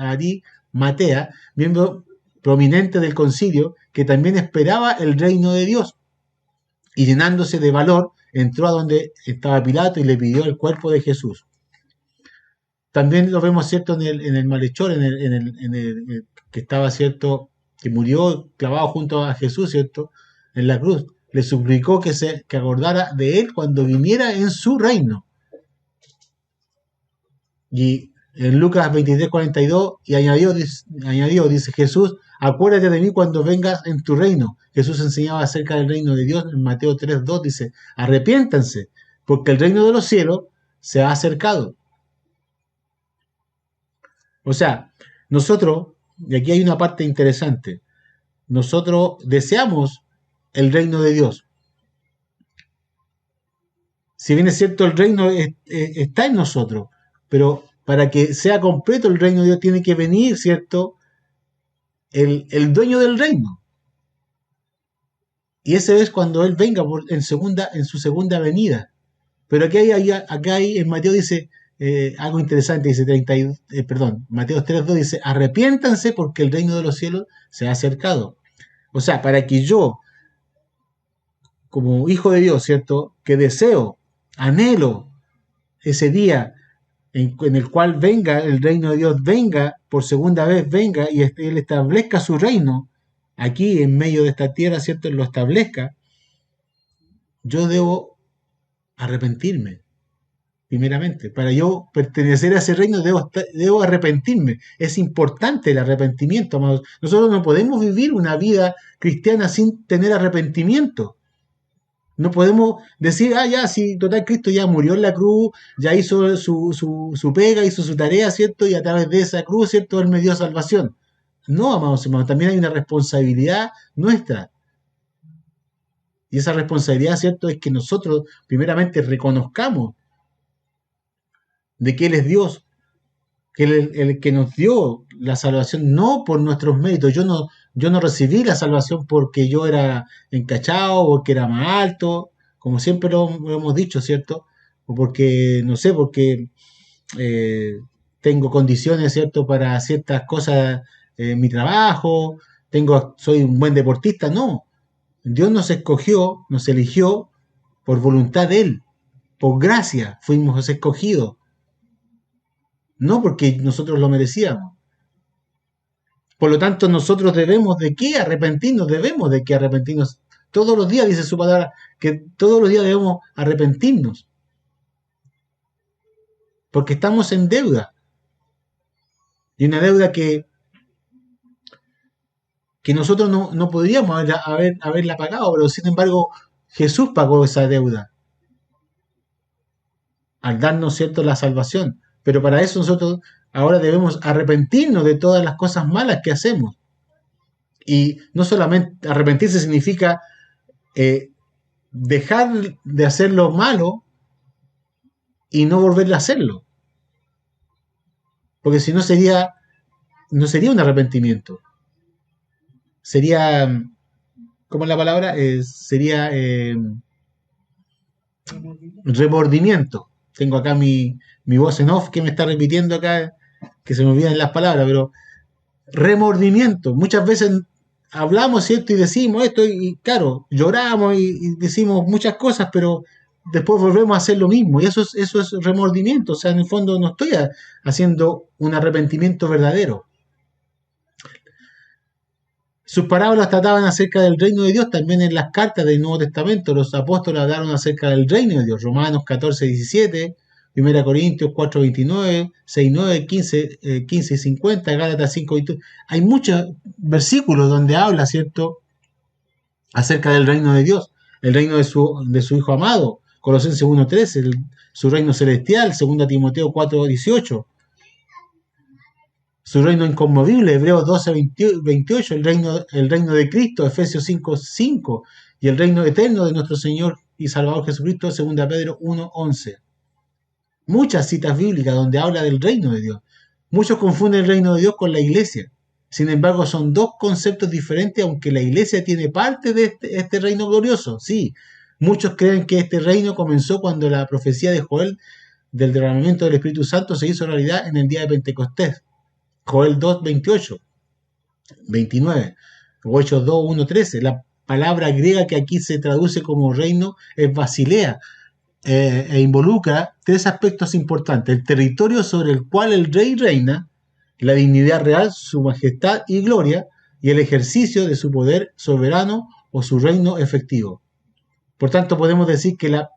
Arimatea, miembro prominente del concilio, que también esperaba el reino de Dios. Y llenándose de valor, entró a donde estaba Pilato y le pidió el cuerpo de Jesús. También lo vemos, ¿cierto?, en el malhechor, que estaba, ¿cierto?, que murió clavado junto a Jesús, ¿cierto?, en la cruz. Le suplicó que acordara de él cuando viniera en su reino. Y en Lucas 23:42, y añadió, dice Jesús, acuérdate de mí cuando vengas en tu reino. Jesús enseñaba acerca del reino de Dios. En Mateo 3:2 dice, arrepiéntanse, porque el reino de los cielos se ha acercado. O sea, nosotros, y aquí hay una parte interesante, nosotros deseamos el reino de Dios. Si bien es cierto, el reino está en nosotros, pero para que sea completo el reino de Dios tiene que venir, ¿cierto?, el dueño del reino. Y ese es cuando Él venga en su segunda venida. Pero acá hay en Mateo dice, algo interesante, dice Mateo 3:2 dice, arrepiéntanse porque el reino de los cielos se ha acercado. O sea, para que yo, como hijo de Dios, ¿cierto? Que deseo, anhelo ese día en el cual venga el reino de Dios, venga por segunda vez, venga y Él establezca su reino aquí en medio de esta tierra, ¿cierto? Él lo establezca, yo debo arrepentirme, primeramente. Para yo pertenecer a ese reino debo arrepentirme. Es importante el arrepentimiento, amados. Nosotros no podemos vivir una vida cristiana sin tener arrepentimiento. No podemos decir, ya, si total Cristo ya murió en la cruz, ya hizo su pega, hizo su tarea, ¿cierto? Y a través de esa cruz, ¿cierto? Él me dio salvación. No, amados hermanos, también hay una responsabilidad nuestra. Y esa responsabilidad, ¿cierto? Es que nosotros primeramente reconozcamos de que Él es Dios, que Él es el que nos dio la salvación, no por nuestros méritos. Yo no recibí la salvación porque yo era encachado, o porque era más alto, como siempre lo hemos dicho, ¿cierto? O porque, no sé, porque eh, tengo condiciones, ¿cierto? Para ciertas cosas en mi trabajo, soy un buen deportista. No, Dios nos escogió, nos eligió por voluntad de Él, por gracia fuimos escogidos, no porque nosotros lo merecíamos. Por lo tanto, nosotros debemos de qué arrepentirnos. Todos los días, dice su palabra, que todos los días debemos arrepentirnos, porque estamos en deuda. Y una deuda que nosotros no podríamos haberla pagado, pero sin embargo Jesús pagó esa deuda al darnos, ¿cierto?, la salvación. Pero para eso nosotros ahora debemos arrepentirnos de todas las cosas malas que hacemos. Y no solamente arrepentirse significa dejar de hacer lo malo y no volver a hacerlo. Porque si no no sería un arrepentimiento. Sería, ¿cómo es la palabra? Sería remordimiento. Tengo acá mi voz en off que me está repitiendo acá, que se me olvidan las palabras, pero remordimiento. Muchas veces hablamos, ¿cierto? Y decimos esto, y claro, lloramos y decimos muchas cosas, pero después volvemos a hacer lo mismo. Y eso es remordimiento. O sea, en el fondo no estoy haciendo un arrepentimiento verdadero. Sus parábolas trataban acerca del reino de Dios, también en las cartas del Nuevo Testamento los apóstoles hablaron acerca del reino de Dios. Romanos 14:17, 1 Corintios 4:29, 6:9, 15 y 50, Gálatas 5:22. Hay muchos versículos donde habla, ¿cierto?, acerca del reino de Dios, el reino de su Hijo amado, Colosenses 1:13, su reino celestial, 2 Timoteo 4:18. Su reino inconmovible, Hebreos 12:28, el reino de Cristo, Efesios 5:5, y el reino eterno de nuestro Señor y Salvador Jesucristo, 2 Pedro 1:11. Muchas citas bíblicas donde habla del reino de Dios. Muchos confunden el reino de Dios con la iglesia. Sin embargo, son dos conceptos diferentes, aunque la iglesia tiene parte de este reino glorioso. Sí, muchos creen que este reino comenzó cuando la profecía de Joel del derramamiento del Espíritu Santo se hizo realidad en el día de Pentecostés. Joel 2:28, 29, o Hechos 2:1-13. La palabra griega que aquí se traduce como reino es basilea, e involucra tres aspectos importantes: el territorio sobre el cual el rey reina, la dignidad real, su majestad y gloria, y el ejercicio de su poder soberano o su reino efectivo. Por tanto, podemos decir que la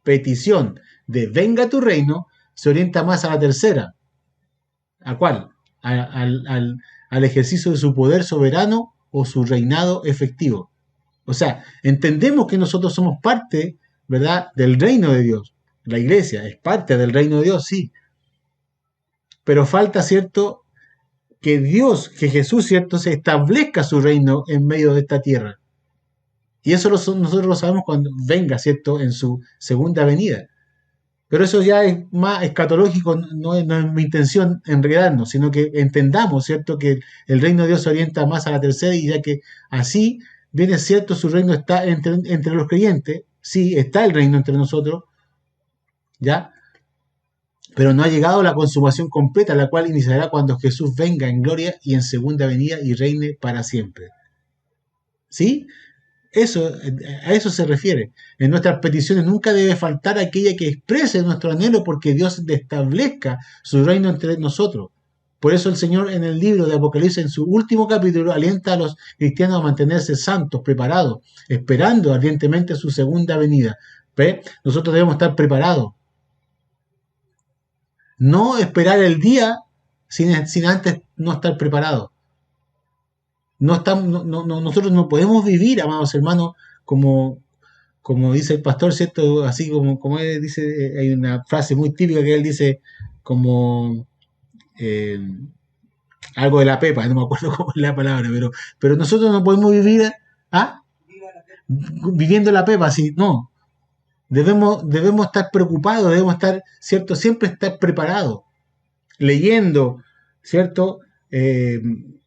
petición de venga tu reino se orienta más a la tercera. ¿A cuál? Al ejercicio de su poder soberano o su reinado efectivo. O sea, entendemos que nosotros somos parte, ¿verdad?, del reino de Dios. La iglesia es parte del reino de Dios, sí. Pero falta, ¿cierto?, que Jesús, ¿cierto?, se establezca su reino en medio de esta tierra. Y eso nosotros lo sabemos cuando venga, ¿cierto?, en su segunda venida. Pero eso ya es más escatológico, no es mi intención enredarnos, sino que entendamos, ¿cierto?, que el reino de Dios se orienta más a la tercera, y ya que así, bien es cierto, su reino está entre los creyentes, sí, está el reino entre nosotros, ¿ya? pero no ha llegado la consumación completa, la cual iniciará cuando Jesús venga en gloria y en segunda venida y reine para siempre. ¿Sí? Eso, a eso se refiere. En nuestras peticiones nunca debe faltar aquella que exprese nuestro anhelo porque Dios establezca su reino entre nosotros. Por eso el Señor en el libro de Apocalipsis, en su último capítulo, alienta a los cristianos a mantenerse santos, preparados, esperando ardientemente su segunda venida. ¿Ve? Nosotros debemos estar preparados. No esperar el día sin antes no estar preparados. Nosotros no podemos vivir, amados hermanos, como dice el pastor, ¿cierto? Así como él dice, hay una frase muy típica que él dice, como eh, algo de la pepa, no me acuerdo cómo es la palabra, pero nosotros no podemos vivir ¿ah? Viviendo la pepa, así, no. Debemos estar preocupados, debemos estar, ¿cierto? Siempre estar preparados, leyendo, ¿cierto?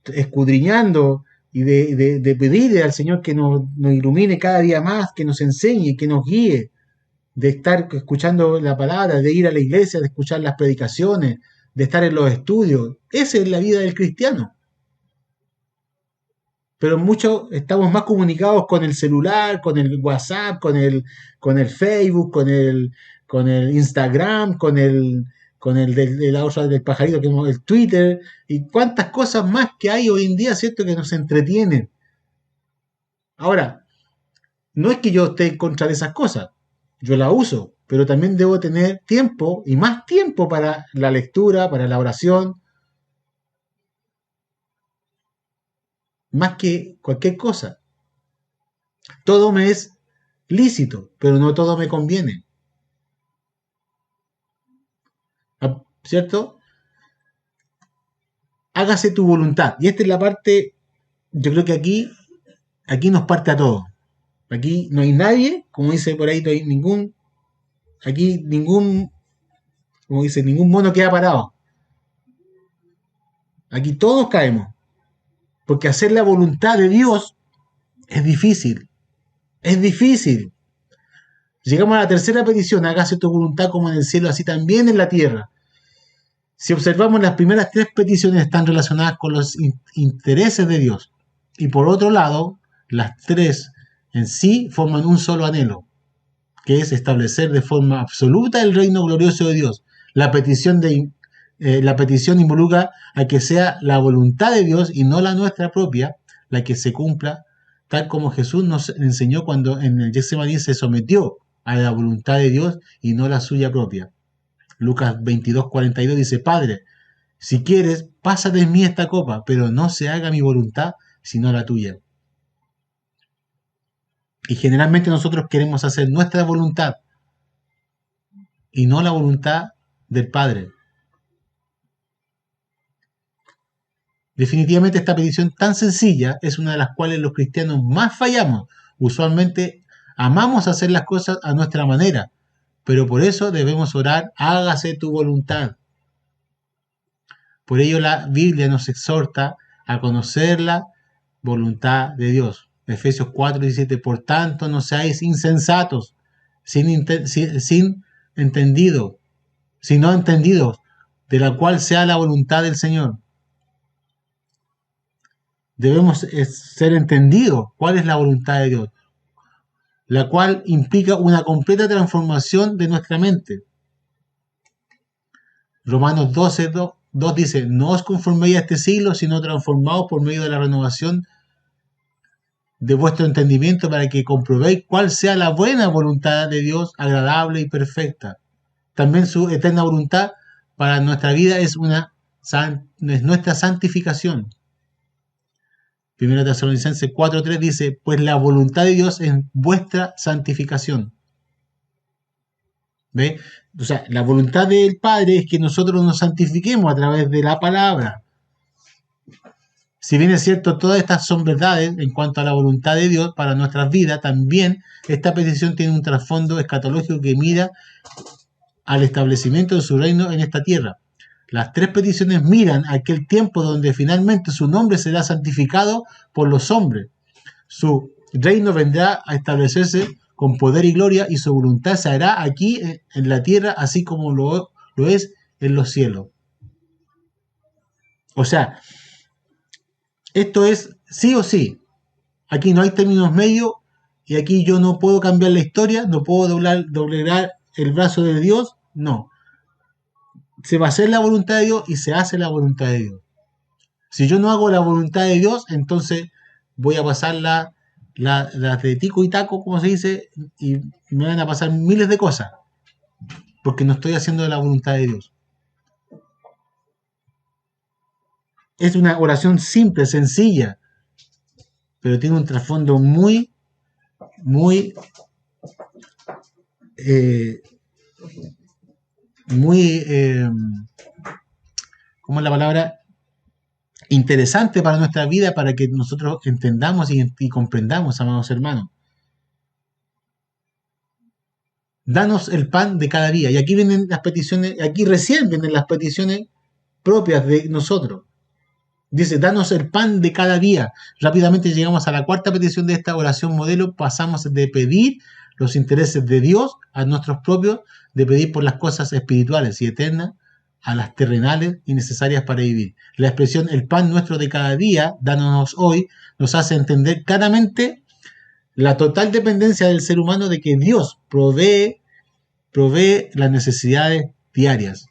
Escudriñando y de pedirle al Señor que nos ilumine cada día más, que nos enseñe, que nos guíe, de estar escuchando la palabra, de ir a la iglesia, de escuchar las predicaciones, de estar en los estudios. Esa es la vida del cristiano. Pero muchos estamos más comunicados con el celular, con el WhatsApp, con el Facebook, con el Instagram, con el de la otra del pajarito, que es el Twitter, y cuántas cosas más que hay hoy en día, ¿cierto?, que nos entretienen. Ahora, no es que yo esté en contra de esas cosas, yo las uso, pero también debo tener tiempo y más tiempo para la lectura, para la oración, más que cualquier cosa. Todo me es lícito, pero no todo me conviene. ¿Cierto? Hágase tu voluntad. Y esta es la parte, yo creo que aquí nos parte a todos. Aquí no hay nadie, como dice por ahí, no hay como dice, ningún mono queda parado. Aquí todos caemos. Porque hacer la voluntad de Dios es difícil. Es difícil. Llegamos a la tercera petición, hágase tu voluntad como en el cielo, así también en la tierra. Si observamos, las primeras tres peticiones están relacionadas con los intereses de Dios. Y por otro lado, las tres en sí forman un solo anhelo, que es establecer de forma absoluta el reino glorioso de Dios. La petición involucra a que sea la voluntad de Dios y no la nuestra propia, la que se cumpla, tal como Jesús nos enseñó cuando en el Getsemaní se sometió a la voluntad de Dios y no la suya propia. Lucas 22:42 dice: Padre, si quieres, pasa de mí esta copa, pero no se haga mi voluntad, sino la tuya. Y generalmente nosotros queremos hacer nuestra voluntad y no la voluntad del Padre. Definitivamente esta petición tan sencilla es una de las cuales los cristianos más fallamos. Usualmente amamos hacer las cosas a nuestra manera, pero por eso debemos orar: hágase tu voluntad. Por ello la Biblia nos exhorta a conocer la voluntad de Dios. Efesios 4:17, por tanto no seáis insensatos, sino entendidos, de la cual sea la voluntad del Señor. Debemos ser entendidos cuál es la voluntad de Dios, la cual implica una completa transformación de nuestra mente. Romanos 12:2 dice: no os conforméis a este siglo, sino transformaos por medio de la renovación de vuestro entendimiento, para que comprobéis cuál sea la buena voluntad de Dios, agradable y perfecta. También su eterna voluntad para nuestra vida es nuestra santificación. 1 Tesalonicenses 4:3 dice: pues la voluntad de Dios es vuestra santificación. ¿Ve? O sea, la voluntad del Padre es que nosotros nos santifiquemos a través de la palabra. Si bien es cierto, todas estas son verdades en cuanto a la voluntad de Dios para nuestras vidas, también esta petición tiene un trasfondo escatológico que mira al establecimiento de su reino en esta tierra. Las tres peticiones miran a aquel tiempo donde finalmente su nombre será santificado por los hombres. Su reino vendrá a establecerse con poder y gloria, y su voluntad se hará aquí en la tierra, así como lo es en los cielos. O sea, esto es sí o sí. Aquí no hay términos medios y aquí yo no puedo cambiar la historia, no puedo doblegar el brazo de Dios, no. Se va a hacer la voluntad de Dios y se hace la voluntad de Dios. Si yo no hago la voluntad de Dios, entonces voy a pasar la de tico y taco, como se dice, y me van a pasar miles de cosas, porque no estoy haciendo la voluntad de Dios. Es una oración simple, sencilla, pero tiene un trasfondo muy, muy, eh, muy, ¿cómo es la palabra? Interesante para nuestra vida, para que nosotros entendamos y comprendamos, amados hermanos. Danos el pan de cada día. Y aquí vienen las peticiones, aquí recién vienen las peticiones propias de nosotros. Dice, danos el pan de cada día. Rápidamente llegamos a la cuarta petición de esta oración modelo. Pasamos de pedir los intereses de Dios a nuestros propios, de pedir por las cosas espirituales y eternas, a las terrenales y necesarias para vivir. La expresión el pan nuestro de cada día, danos hoy, nos hace entender claramente la total dependencia del ser humano de que Dios provee las necesidades diarias.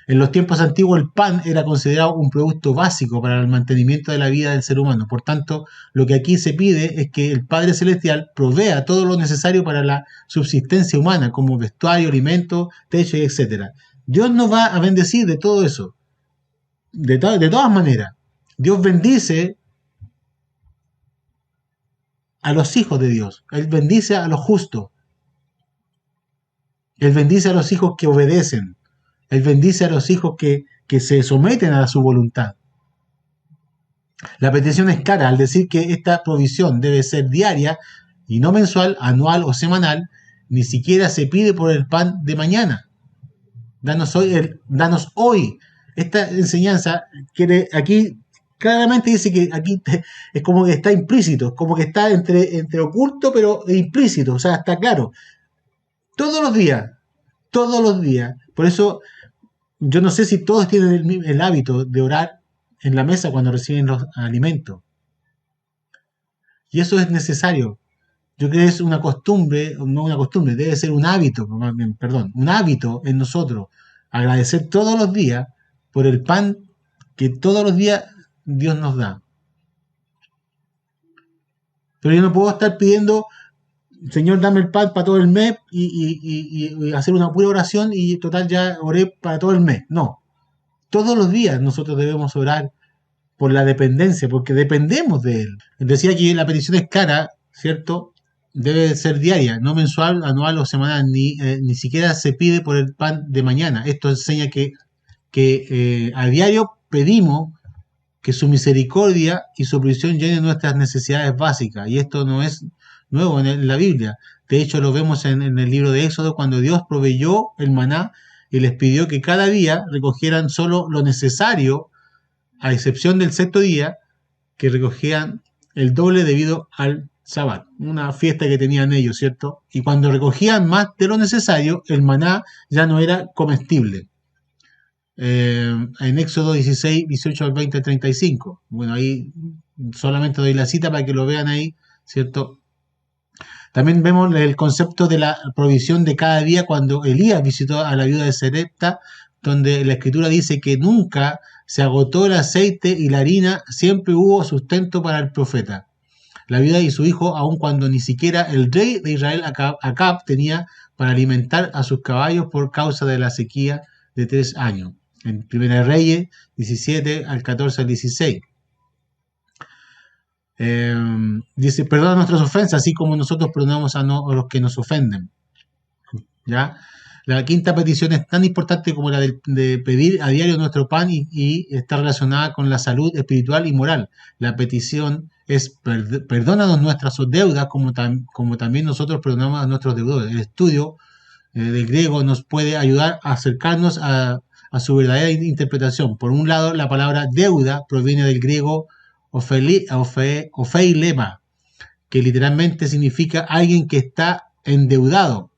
En los tiempos antiguos el pan era considerado un producto básico para el mantenimiento de la vida del ser humano. Por tanto, lo que aquí se pide es que el Padre Celestial provea todo lo necesario para la subsistencia humana, como vestuario, alimento, techo, etc. Dios nos va a bendecir de todo eso. De todas maneras, Dios bendice a los hijos de Dios. Él bendice a los justos. Él bendice a los hijos que obedecen. Él bendice a los hijos que se someten a su voluntad. La petición es cara al decir que esta provisión debe ser diaria y no mensual, anual o semanal. Ni siquiera se pide por el pan de mañana. Danos hoy. Esta enseñanza quiere aquí claramente dice que aquí es como que está implícito, como que está entre oculto pero implícito, o sea, está claro. Todos los días. Por eso yo no sé si todos tienen el hábito de orar en la mesa cuando reciben los alimentos. Y eso es necesario. Yo creo que es una costumbre, no una costumbre, debe ser un hábito, un hábito en nosotros. Agradecer todos los días por el pan que todos los días Dios nos da. Pero yo no puedo estar pidiendo, Señor, dame el pan para todo el mes y hacer una pura oración y total ya oré para todo el mes. No. Todos los días nosotros debemos orar por la dependencia, porque dependemos de Él. Decía que la petición es cara, ¿cierto? Debe ser diaria, no mensual, anual o semanal, ni siquiera se pide por el pan de mañana. Esto enseña que a diario pedimos que su misericordia y su provisión llenen nuestras necesidades básicas. Y esto no es nuevo en la Biblia. De hecho, lo vemos en el libro de Éxodo, cuando Dios proveyó el maná y les pidió que cada día recogieran solo lo necesario, a excepción del sexto día, que recogían el doble debido al Sabbat, una fiesta que tenían ellos, ¿cierto? Y cuando recogían más de lo necesario, el maná ya no era comestible. En Éxodo 16, 18 al 20, 35. Bueno, ahí solamente doy la cita para que lo vean ahí, ¿cierto? También vemos el concepto de la provisión de cada día cuando Elías visitó a la viuda de Sarepta, donde la escritura dice que nunca se agotó el aceite y la harina, siempre hubo sustento para el profeta. La viuda y su hijo, aun cuando ni siquiera el rey de Israel, Acab, tenía para alimentar a sus caballos por causa de la sequía de 3 años. En 1 Reyes 17 al 14 al 16. Dice, perdona nuestras ofensas, así como nosotros perdonamos a los que nos ofenden. ¿Ya? La quinta petición es tan importante como la de pedir a diario nuestro pan y está relacionada con la salud espiritual y moral. La petición es perdónanos nuestras deudas como también nosotros perdonamos a nuestros deudores. El estudio del griego nos puede ayudar a acercarnos a su verdadera interpretación. Por un lado, la palabra deuda proviene del griego ofeilema, que literalmente significa alguien que está endeudado.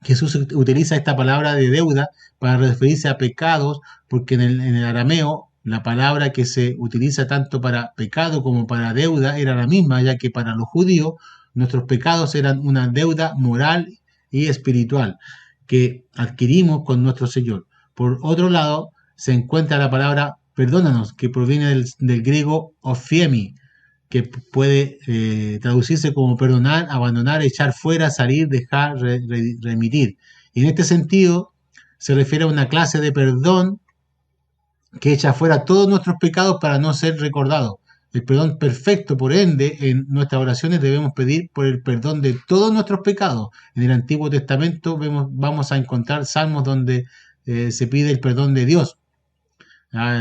Jesús utiliza esta palabra de deuda para referirse a pecados, porque en el arameo la palabra que se utiliza tanto para pecado como para deuda era la misma, ya que para los judíos nuestros pecados eran una deuda moral y espiritual que adquirimos con nuestro Señor. Por otro lado, se encuentra la palabra perdónanos, que proviene del griego ophiemi, que puede traducirse como perdonar, abandonar, echar fuera, salir, dejar, remitir. Y en este sentido se refiere a una clase de perdón que echa fuera todos nuestros pecados para no ser recordados. El perdón perfecto, por ende, en nuestras oraciones debemos pedir por el perdón de todos nuestros pecados. En el Antiguo Testamento vamos a encontrar salmos donde se pide el perdón de Dios.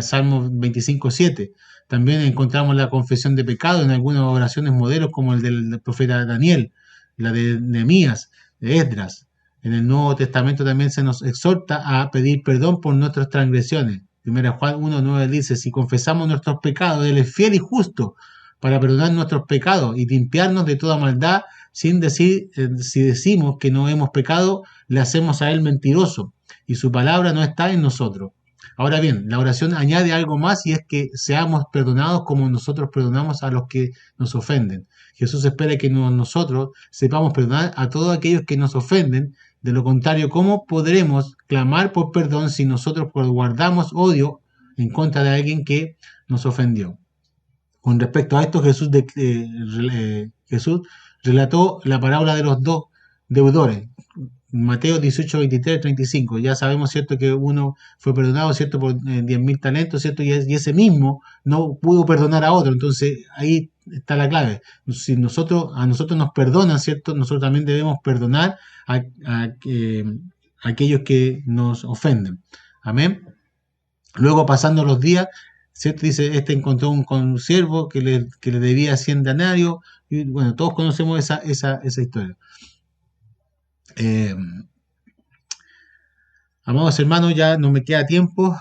Salmo 25:7. También encontramos la confesión de pecado en algunas oraciones modelos como el del profeta Daniel, la de Nehemías, de Esdras. En el Nuevo Testamento también se nos exhorta a pedir perdón por nuestras transgresiones. 1 Juan 1:9 dice, si confesamos nuestros pecados, Él es fiel y justo para perdonar nuestros pecados y limpiarnos de toda maldad, sin decir, si decimos que no hemos pecado, le hacemos a Él mentiroso y su palabra no está en nosotros. Ahora bien, la oración añade algo más y es que seamos perdonados como nosotros perdonamos a los que nos ofenden. Jesús espera que nosotros sepamos perdonar a todos aquellos que nos ofenden. De lo contrario, ¿cómo podremos clamar por perdón si nosotros guardamos odio en contra de alguien que nos ofendió? Con respecto a esto, Jesús relató la parábola de los dos deudores. Mateo 18, 23, 35. Ya sabemos, ¿cierto?, que uno fue perdonado, ¿cierto?, por 10.000 talentos, ¿cierto?, y ese mismo no pudo perdonar a otro. Entonces, ahí está la clave. Si a nosotros nos perdonan, ¿cierto?, nosotros también debemos perdonar a aquellos que nos ofenden. Amén. Luego, pasando los días, ¿cierto?, dice, encontró un consiervo que le debía 100 denarios, y bueno, todos conocemos esa historia. Amados hermanos, ya no me queda tiempo.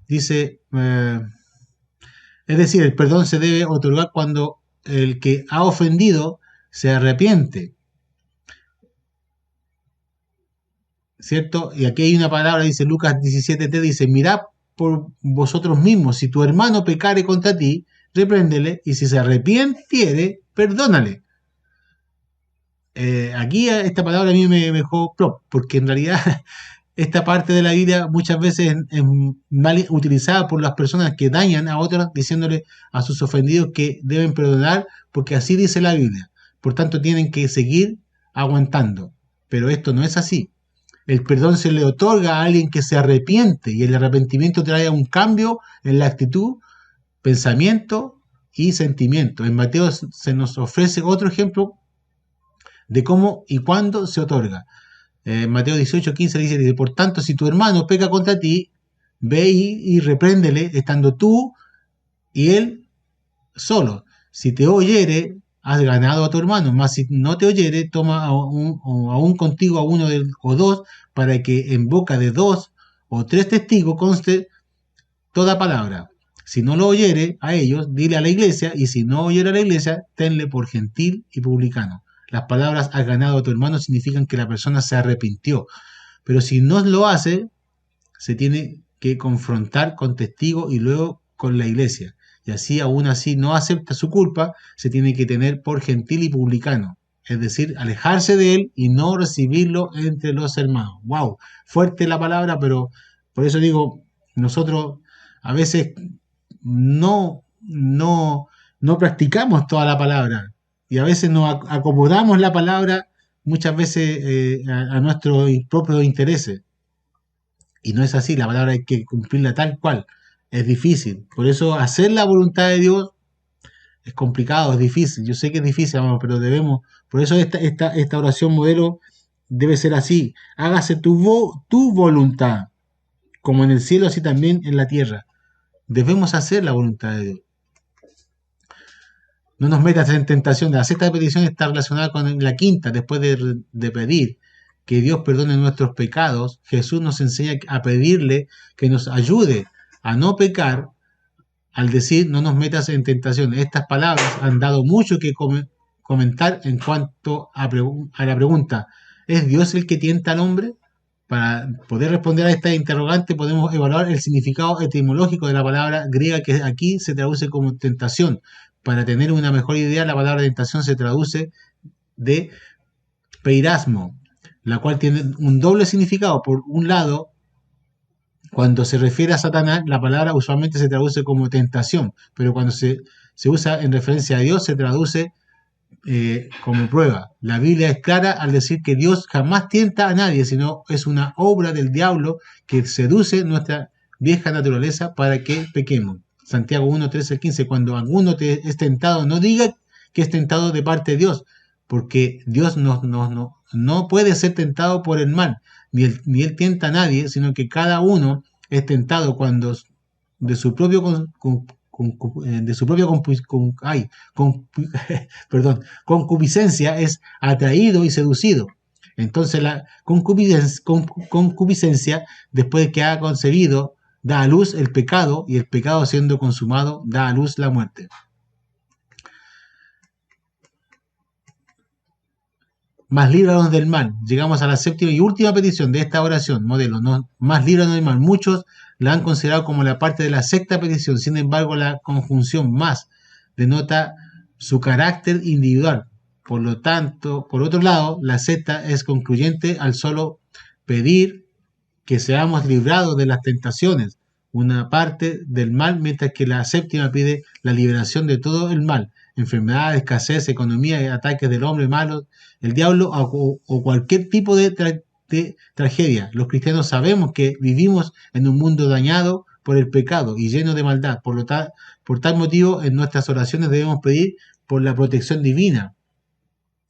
Dice, es decir, el perdón se debe otorgar cuando el que ha ofendido se arrepiente, ¿cierto? Y aquí hay una palabra, dice Lucas 17:3, dice, mirad por vosotros mismos, si tu hermano pecare contra ti, repréndele, y si se arrepientiere, perdónale. Aquí esta palabra a mí me dejó plop, porque en realidad esta parte de la Biblia muchas veces es mal utilizada por las personas que dañan a otros, diciéndole a sus ofendidos que deben perdonar, porque así dice la Biblia. Por tanto, tienen que seguir aguantando. Pero esto no es así. El perdón se le otorga a alguien que se arrepiente, y el arrepentimiento trae un cambio en la actitud, pensamiento y sentimiento. En Mateo se nos ofrece otro ejemplo de cómo y cuándo se otorga. Mateo 18:15 dice, por tanto, si tu hermano peca contra ti, ve y repréndele, estando tú y él solo. Si te oyere, has ganado a tu hermano, mas si no te oyere, toma aún contigo a uno o dos, para que en boca de 2 o 3 testigos conste toda palabra. Si no lo oyere a ellos, dile a la iglesia, y si no oyere a la iglesia, tenle por gentil y publicano. Las palabras has ganado a tu hermano significan que la persona se arrepintió. Pero si no lo hace, se tiene que confrontar con testigos y luego con la iglesia. Y así, aún así, no acepta su culpa, se tiene que tener por gentil y publicano. Es decir, alejarse de él y no recibirlo entre los hermanos. ¡Wow! Fuerte la palabra, pero por eso digo, nosotros a veces no practicamos toda la palabra. Y a veces nos acomodamos la palabra muchas veces a nuestros propios intereses. Y no es así, la palabra hay que cumplirla tal cual. Es difícil. Por eso hacer la voluntad de Dios es complicado, es difícil. Yo sé que es difícil, amor, pero debemos. Por eso esta oración modelo debe ser así. Hágase tu voluntad, como en el cielo, así también en la tierra. Debemos hacer la voluntad de Dios. No nos metas en tentación. La sexta petición está relacionada con la quinta. Después de pedir que Dios perdone nuestros pecados, Jesús nos enseña a pedirle que nos ayude a no pecar al decir no nos metas en tentación. Estas palabras han dado mucho que comentar en cuanto a la pregunta, ¿es Dios el que tienta al hombre? para poder responder a esta interrogante podemos evaluar el significado etimológico de la palabra griega que aquí se traduce como tentación. Para tener una mejor idea, la palabra tentación se traduce de peirasmo, la cual tiene un doble significado. Por un lado, cuando se refiere a Satanás, la palabra usualmente se traduce como tentación, pero cuando se usa en referencia a Dios, se traduce como prueba. La Biblia es clara al decir que Dios jamás tienta a nadie, sino es una obra del diablo que seduce nuestra vieja naturaleza para que pequemos. Santiago 1, 13, 15, cuando alguno te es tentado, no diga que es tentado de parte de Dios, porque Dios no puede ser tentado por el mal, ni él tienta a nadie, sino que cada uno es tentado cuando de su propio de su propia concupiscencia es atraído y seducido. Entonces la concupiscencia, después de que ha concebido, da a luz el pecado, y el pecado siendo consumado da a luz la muerte. Más líbranos del mal. Llegamos a la séptima y última petición de esta oración, modelo, ¿no? Más líbranos del mal. Muchos la han considerado como la parte de la sexta petición, sin embargo la conjunción más denota su carácter individual. Por lo tanto, por otro lado, la sexta es concluyente al solo pedir que seamos librados de las tentaciones, una parte del mal, mientras que la séptima pide la liberación de todo el mal, enfermedad, escasez, economía y ataques del hombre malo, el diablo o cualquier tipo de tragedia. Los cristianos sabemos que vivimos en un mundo dañado por el pecado y lleno de maldad. Por tal motivo, en nuestras oraciones debemos pedir por la protección divina.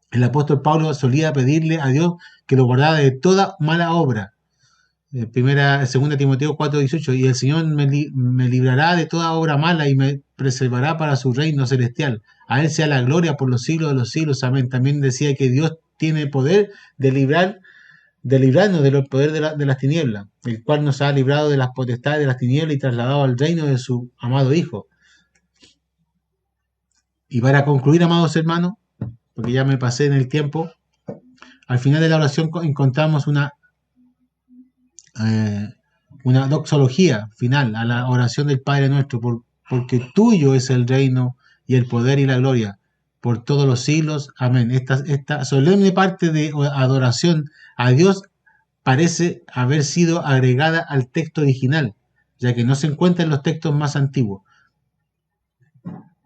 El apóstol Pablo solía pedirle a Dios que lo guardara de toda mala obra. Segunda Timoteo 4:18, y el Señor me librará de toda obra mala y me preservará para su reino celestial. A Él sea la gloria por los siglos de los siglos. Amén. También decía que Dios tiene poder de librarnos del poder de las tinieblas, el cual nos ha librado de las potestades de las tinieblas y trasladado al reino de su amado Hijo. Y para concluir, amados hermanos, porque ya me pasé en el tiempo, al final de la oración encontramos una doxología final a la oración del Padre Nuestro, porque tuyo es el reino y el poder y la gloria por todos los siglos. Amén. Esta solemne parte de adoración a Dios parece haber sido agregada al texto original, ya que no se encuentra en los textos más antiguos.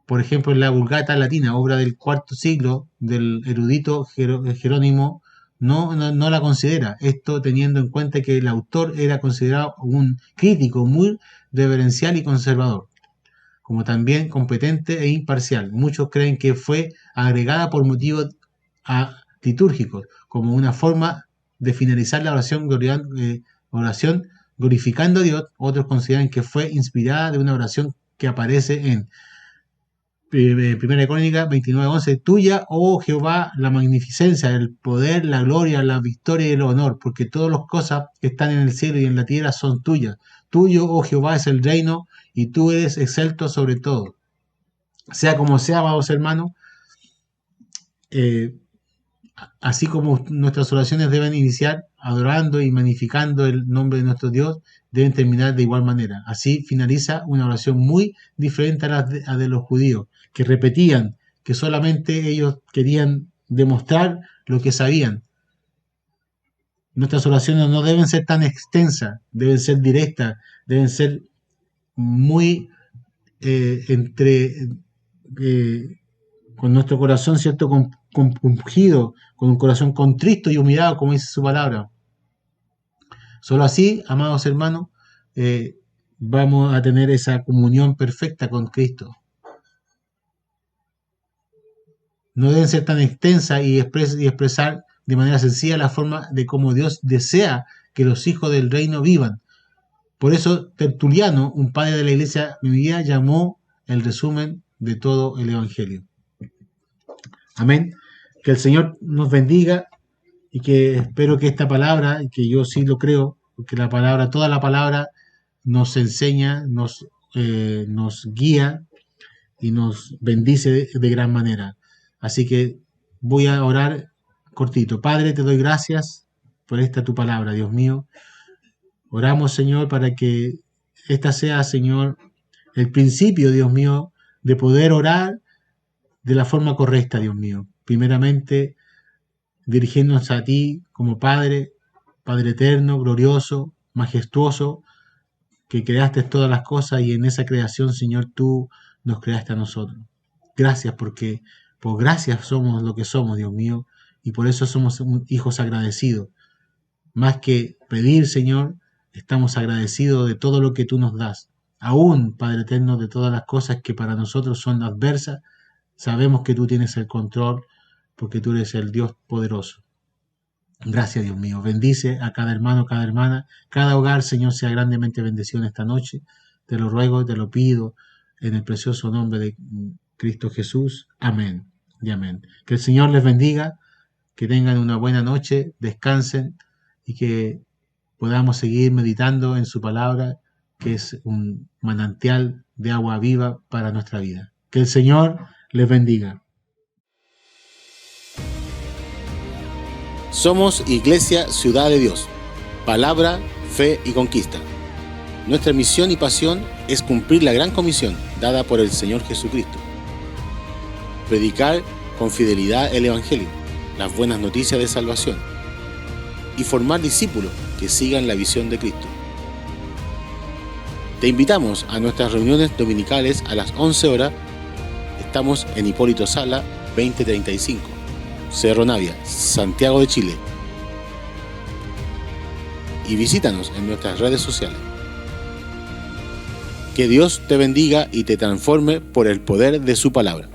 Por ejemplo, en la Vulgata Latina, obra del IV siglo del erudito Jerónimo, no la considera. Esto teniendo en cuenta que el autor era considerado un crítico muy reverencial y conservador, como también competente e imparcial. Muchos creen que fue agregada por motivos litúrgicos, como una forma de finalizar la oración glorificando a Dios. Otros consideran que fue inspirada de una oración que aparece en Primera Crónica 29:11, tuya, oh Jehová, la magnificencia, el poder, la gloria, la victoria y el honor, porque todas las cosas que están en el cielo y en la tierra son tuyas. Tuyo, oh Jehová, es el reino y tú eres excelto sobre todo. Sea como sea, amados hermanos, así como nuestras oraciones deben iniciar adorando y magnificando el nombre de nuestro Dios, deben terminar de igual manera. Así finaliza una oración muy diferente a la de los judíos, que repetían que solamente ellos querían demostrar lo que sabían. Nuestras oraciones no deben ser tan extensas, deben ser directas, deben ser muy con nuestro corazón, ¿cierto?, compungido, con un corazón contristo y humillado, como dice su palabra. Solo así, amados hermanos, vamos a tener esa comunión perfecta con Cristo. No deben ser tan extensas y expresar de manera sencilla la forma de cómo Dios desea que los hijos del reino vivan. Por eso Tertuliano, un padre de la iglesia primitiva, llamó el resumen de todo el Evangelio. Amén. Que el Señor nos bendiga y que espero que esta palabra, que yo sí lo creo, porque toda la palabra nos enseña, nos guía y nos bendice de gran manera. Así que voy a orar cortito. Padre, te doy gracias por esta tu palabra, Dios mío. Oramos, Señor, para que esta sea, Señor, el principio, Dios mío, de poder orar de la forma correcta, Dios mío. Primeramente, dirigiéndonos a ti como Padre, Padre eterno, glorioso, majestuoso, que creaste todas las cosas y en esa creación, Señor, tú nos creaste a nosotros. Gracias porque por gracias somos lo que somos, Dios mío, y por eso somos hijos agradecidos. Más que pedir, Señor, estamos agradecidos de todo lo que tú nos das. Aún, Padre eterno, de todas las cosas que para nosotros son adversas, sabemos que tú tienes el control porque tú eres el Dios poderoso. Gracias, Dios mío. Bendice a cada hermano, cada hermana, cada hogar, Señor, sea grandemente bendecido en esta noche. Te lo ruego, te lo pido, en el precioso nombre de Cristo Jesús. Amén y amén. Que el Señor les bendiga, que tengan una buena noche, descansen y que podamos seguir meditando en su palabra, que es un manantial de agua viva para nuestra vida. Que el Señor les bendiga. Somos Iglesia Ciudad de Dios, palabra, fe y conquista. Nuestra misión y pasión es cumplir la gran comisión dada por el Señor Jesucristo. Predicar con fidelidad el Evangelio, las buenas noticias de salvación, y formar discípulos que sigan la visión de Cristo. Te invitamos a nuestras reuniones dominicales a las 11 horas. Estamos en Hipólito Sala 2035. Cerro Navia, Santiago de Chile. Y visítanos en nuestras redes sociales. Que Dios te bendiga y te transforme por el poder de su palabra.